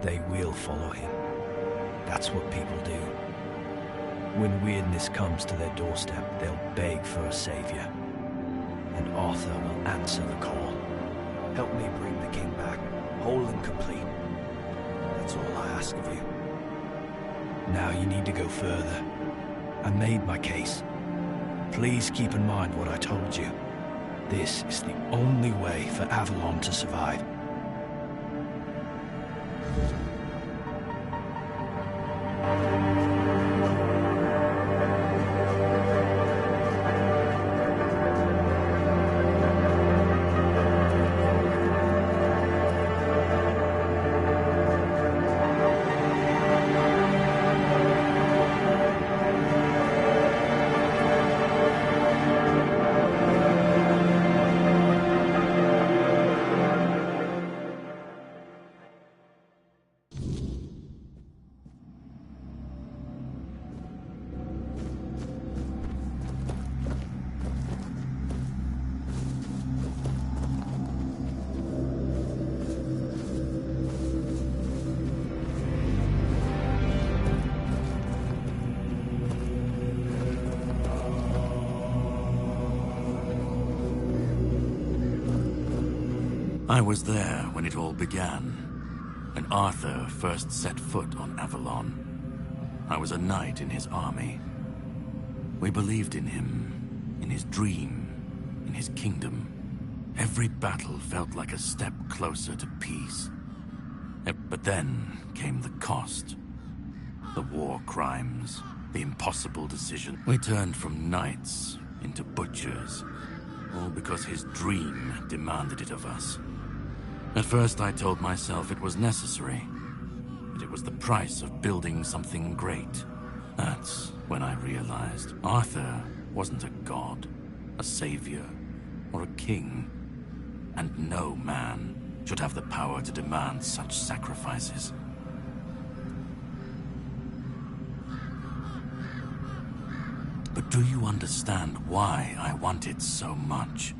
They will follow him. That's what people do. When weirdness comes to their doorstep, they'll beg for a savior. And Arthur will answer the call. Help me bring the king back, whole and complete. That's all I ask of you. Now you need to go further. I made my case. Please keep in mind what I told you. This is the only way for Avalon to survive. I was there when it all began, when Arthur first set foot on Avalon. I was a knight in his army. We believed in him, in his dream, in his kingdom. Every battle felt like a step closer to peace. But then came the cost. The war crimes, the impossible decision. We turned from knights into butchers, all because his dream demanded it of us. At first I told myself it was necessary, but it was the price of building something great. That's when I realized Arthur wasn't a god, a savior, or a king, and no man should have the power to demand such sacrifices. But do you understand why I wanted so much?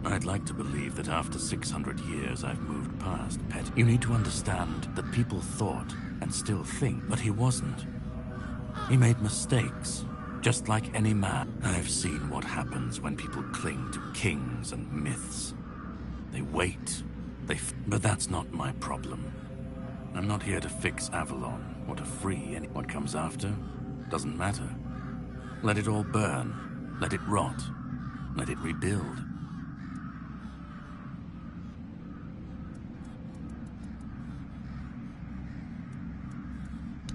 I'd like to believe that after 600 years I've moved past Pet. You need to understand that people thought and still think, but he wasn't. He made mistakes, just like any man. I've seen what happens when people cling to kings and myths. They wait, but that's not my problem. I'm not here to fix Avalon or to free any. What comes after doesn't matter. Let it all burn, let it rot, let it rebuild.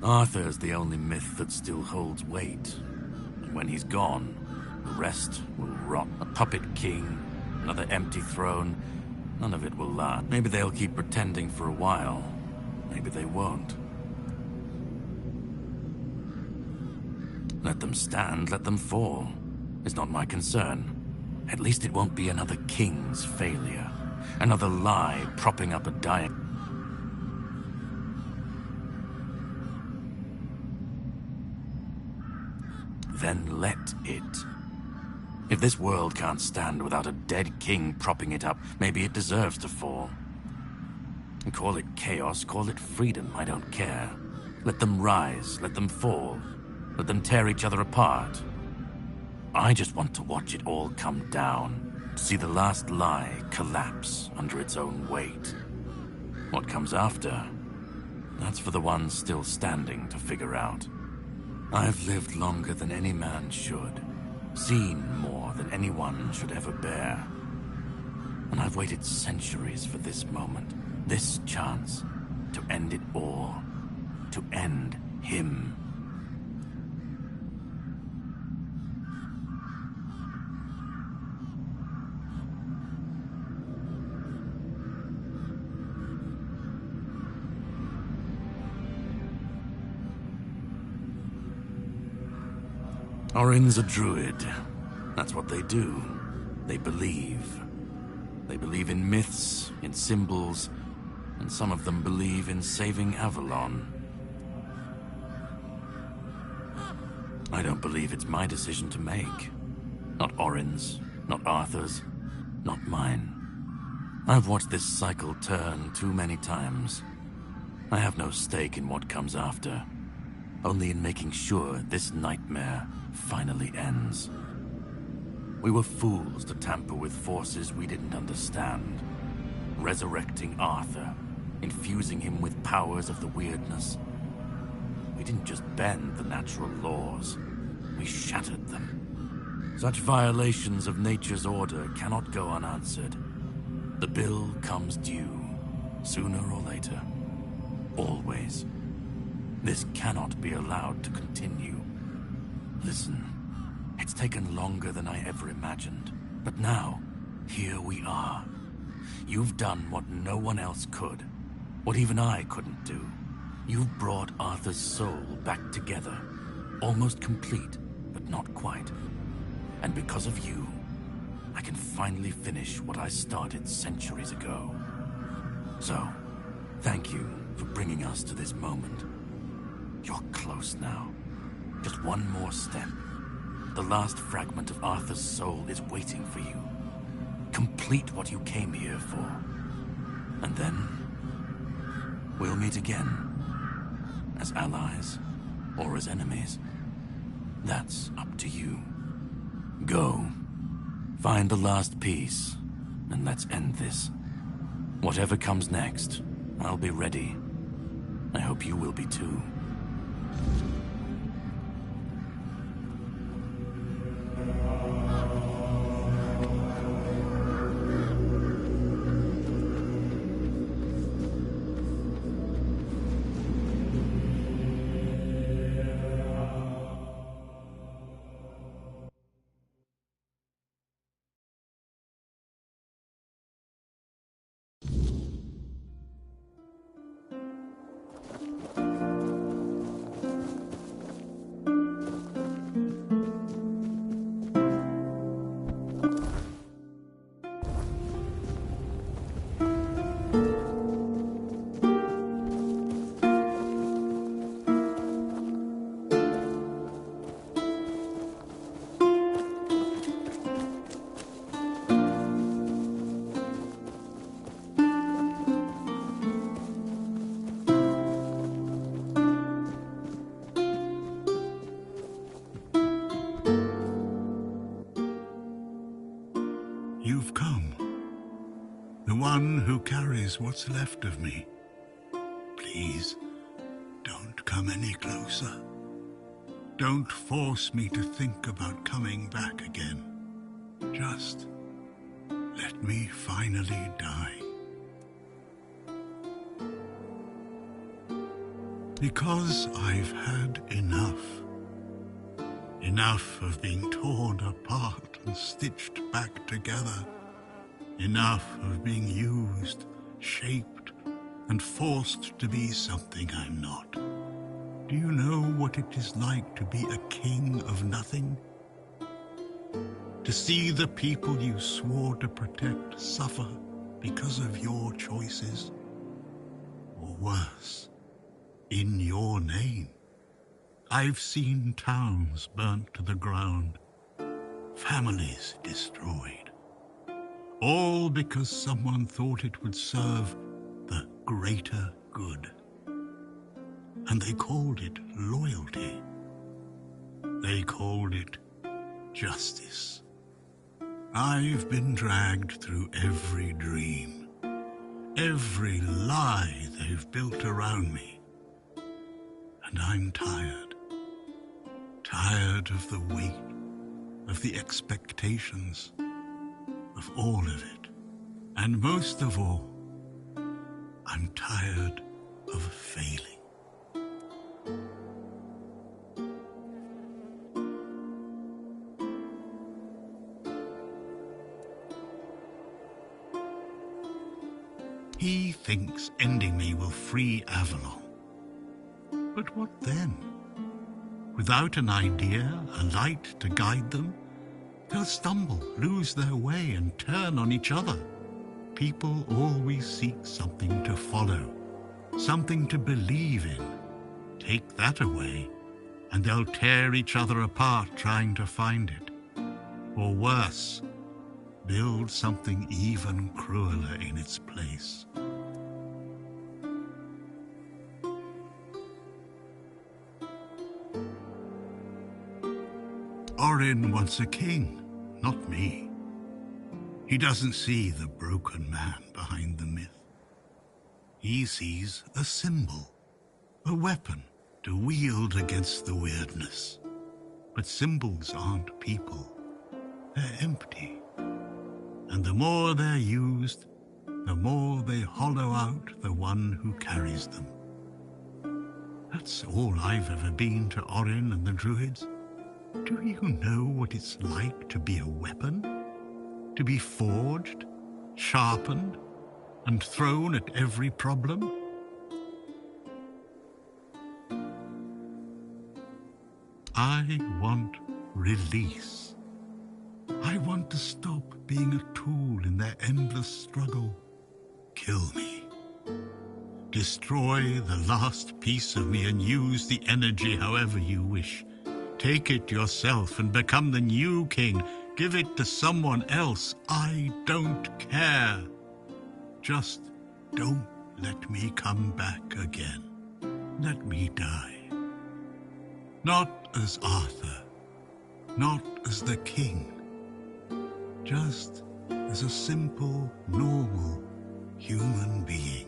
Arthur's the only myth that still holds weight. And when he's gone, the rest will rot. A puppet king, another empty throne, none of it will last. Maybe they'll keep pretending for a while. Maybe they won't. Let them stand, let them fall. It's not my concern. At least it won't be another king's failure. Another lie propping up a dying... Then let it. If this world can't stand without a dead king propping it up, maybe it deserves to fall. And call it chaos, call it freedom, I don't care. Let them rise, let them fall. Let them tear each other apart. I just want to watch it all come down. To see the last lie collapse under its own weight. What comes after? That's for the ones still standing to figure out. I've lived longer than any man should, seen more than anyone should ever bear. And I've waited centuries for this moment, this chance, to end it all, to end him. Orin's a druid. That's what they do. They believe. They believe in myths, in symbols, and some of them believe in saving Avalon. I don't believe it's my decision to make. Not Orin's, not Arthur's, not mine. I've watched this cycle turn too many times. I have no stake in what comes after. Only in making sure this nightmare finally ends. We were fools to tamper with forces we didn't understand. Resurrecting Arthur, infusing him with powers of the weirdness. We didn't just bend the natural laws, we shattered them. Such violations of nature's order cannot go unanswered. The bill comes due, sooner or later. Always. This cannot be allowed to continue. Listen, it's taken longer than I ever imagined. But now, here we are. You've done what no one else could. What even I couldn't do. You've brought Arthur's soul back together. Almost complete, but not quite. And because of you, I can finally finish what I started centuries ago. So, thank you for bringing us to this moment. You're close now. Just one more step. The last fragment of Arthur's soul is waiting for you. Complete what you came here for. And then, we'll meet again. As allies, or as enemies. That's up to you. Go. Find the last piece, and let's end this. Whatever comes next, I'll be ready. I hope you will be too. You've come. The one who carries what's left of me. Please, don't come any closer. Don't force me to think about coming back again. Just let me finally die. Because I've had enough. Enough of being torn apart and stitched back together. Enough of being used, shaped, and forced to be something I'm not. Do you know what it is like to be a king of nothing? To see the people you swore to protect suffer because of your choices? Or worse, in your name. I've seen towns burnt to the ground, families destroyed, all because someone thought it would serve the greater good. And they called it loyalty. They called it justice. I've been dragged through every dream, every lie they've built around me. And I'm tired. Tired of the weight, of the expectations, of all of it. And most of all, I'm tired of failing. He thinks ending me will free Avalon. But what then? Without an idea, a light to guide them, they'll stumble, lose their way, and turn on each other. People always seek something to follow, something to believe in. Take that away, and they'll tear each other apart trying to find it. Or worse, build something even crueler in its place. Orin wants a king, not me. He doesn't see the broken man behind the myth. He sees a symbol, a weapon to wield against the weirdness. But symbols aren't people. They're empty. And the more they're used, the more they hollow out the one who carries them. That's all I've ever been to Orin and the Druids. Do you know what it's like to be a weapon? To be forged, sharpened, and thrown at every problem? I want release. I want to stop being a tool in their endless struggle. Kill me. Destroy the last piece of me and use the energy however you wish. Take it yourself and become the new king. Give it to someone else. I don't care. Just don't let me come back again. Let me die. Not as Arthur, not as the king, just as a simple, normal human being.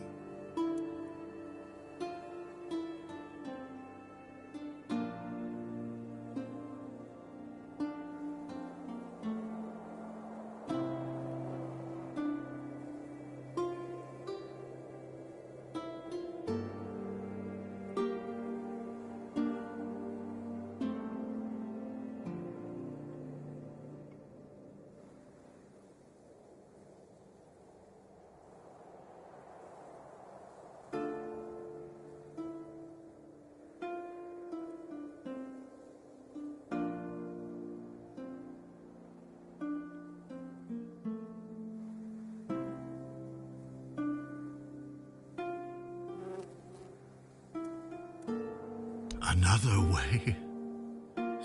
Another way?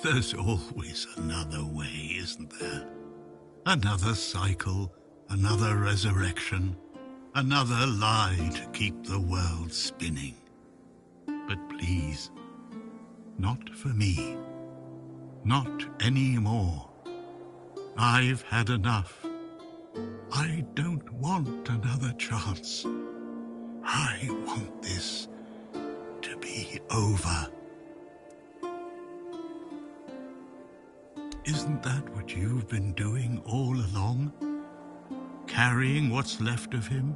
There's always another way, isn't there? Another cycle, another resurrection, another lie to keep the world spinning. But please, not for me. Not anymore. I've had enough. I don't want another chance. I want this to be over. Isn't that what you've been doing all along? Carrying what's left of him?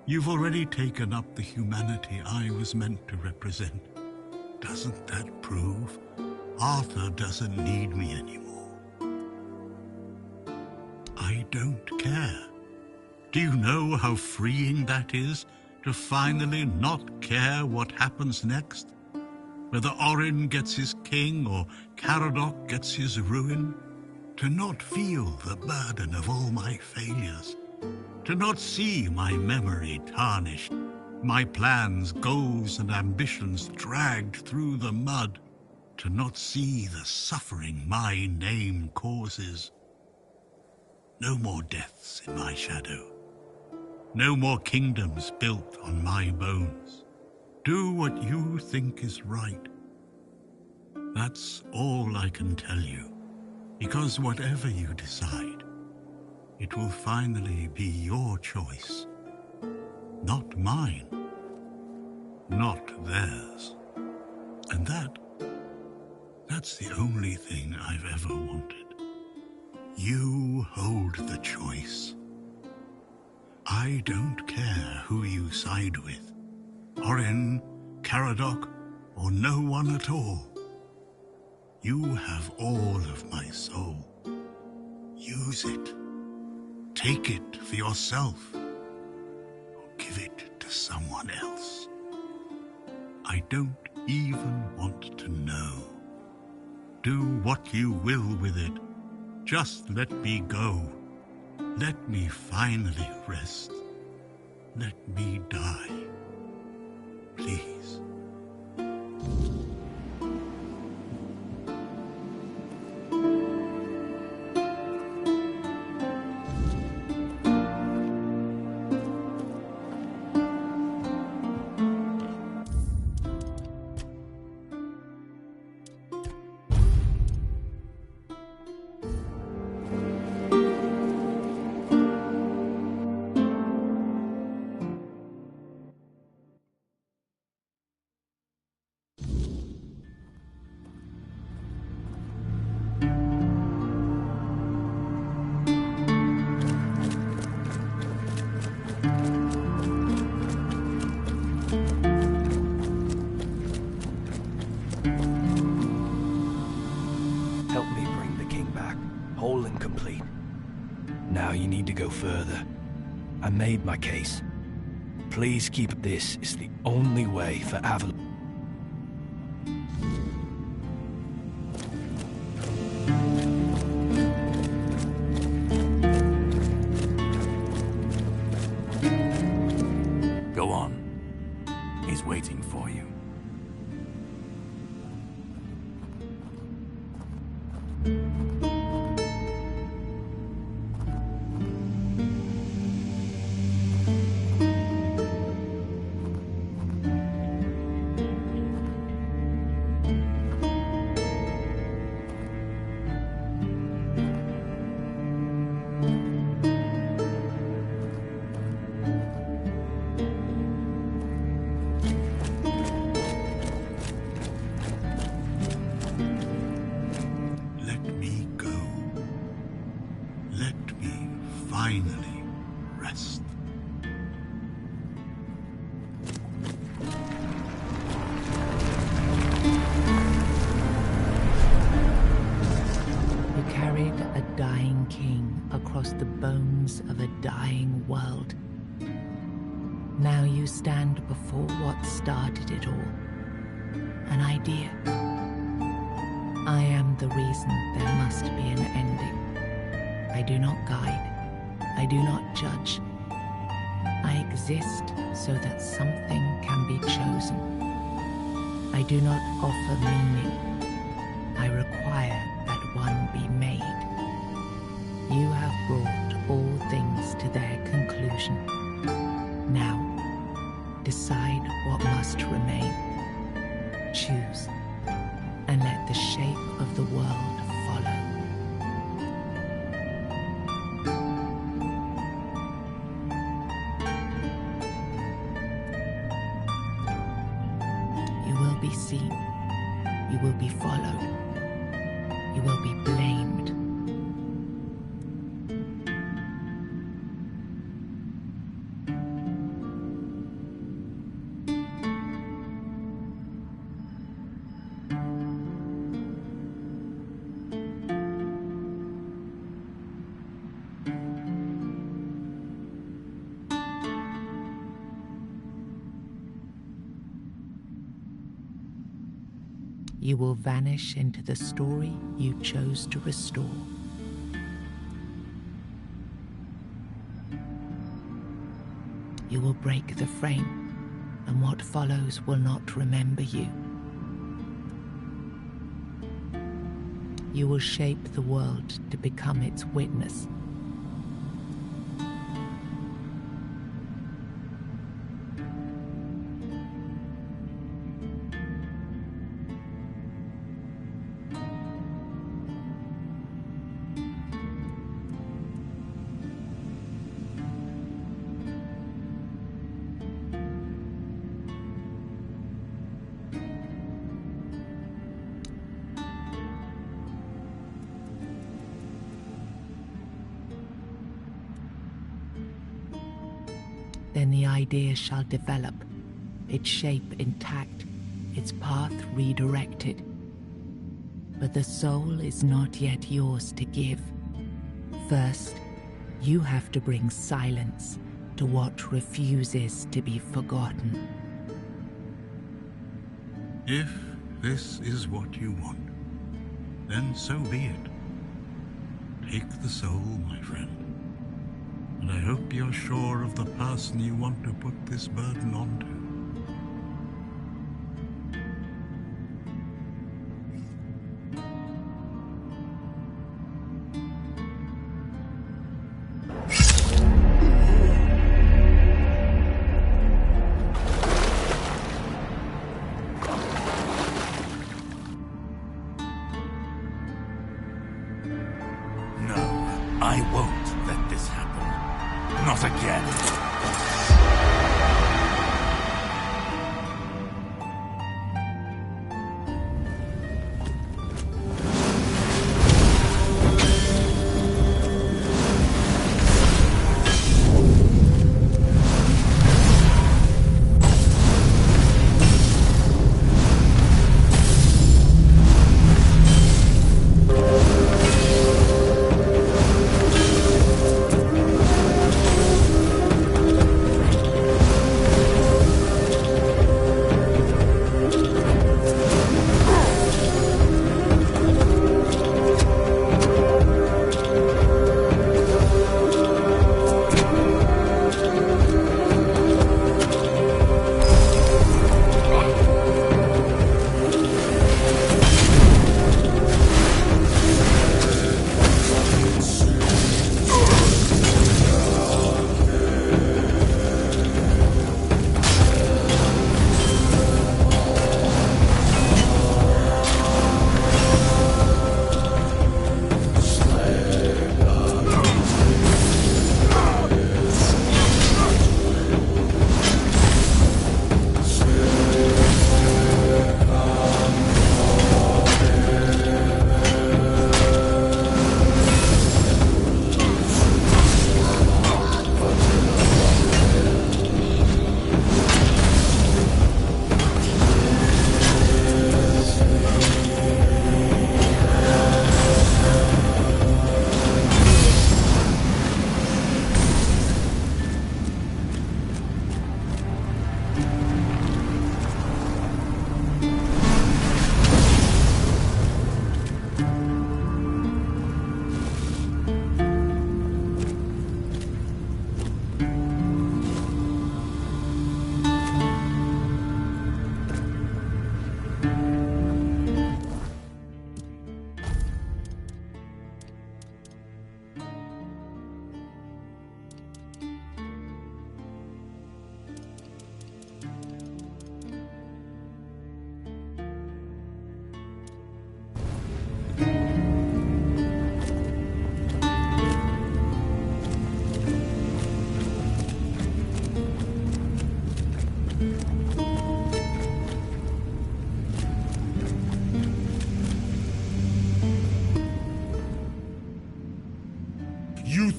You've already taken up the humanity I was meant to represent. Doesn't that prove Arthur doesn't need me anymore? I don't care. Do you know how freeing that is, to finally not care what happens next? Whether Orin gets his king or Caradoc gets his ruin? To not feel the burden of all my failures? To not see my memory tarnished, my plans, goals, and ambitions dragged through the mud? To not see the suffering my name causes? No more deaths in my shadow. No more kingdoms built on my bones. Do what you think is right. That's all I can tell you, because whatever you decide, it will finally be your choice, not mine, not theirs. And that's the only thing I've ever wanted. You hold the choice. I don't care who you side with. Orin, Caradoc, or no one at all. You have all of my soul. Use it. Take it for yourself. Or give it to someone else. I don't even want to know. Do what you will with it. Just let me go. Let me finally rest. Let me die. Please. Now you need to go further. I made my case. Please keep this is the only way for Avalon. Go on. He's waiting for you. across the bones of a dying world. Now you stand before what started it all. An idea. I am the reason there must be an ending. I do not guide. I do not judge. I exist so that something can be chosen. I do not offer meaning. I require that one be made. You have brought all things to their conclusion. Now, decide what must remain. Choose, and let the shape of the world follow. You will be seen. You will be followed. You will be blamed. You will vanish into the story you chose to restore. You will break the frame, and what follows will not remember you. You will shape the world to become its witness. Then the idea shall develop, its shape intact, its path redirected. But the soul is not yet yours to give. First, you have to bring silence to what refuses to be forgotten. If this is what you want, then so be it. Take the soul, my friend. And I hope you're sure of the person you want to put this burden onto. No, I won't let this happen. Not again.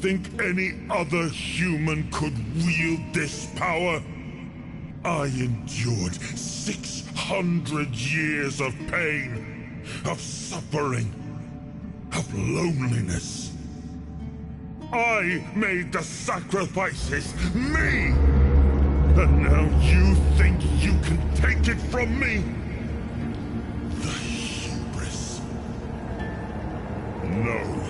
think any other human could wield this power? I endured 600 years of pain, of suffering, of loneliness. I made the sacrifices, me! And now you think you can take it from me? The hubris. No.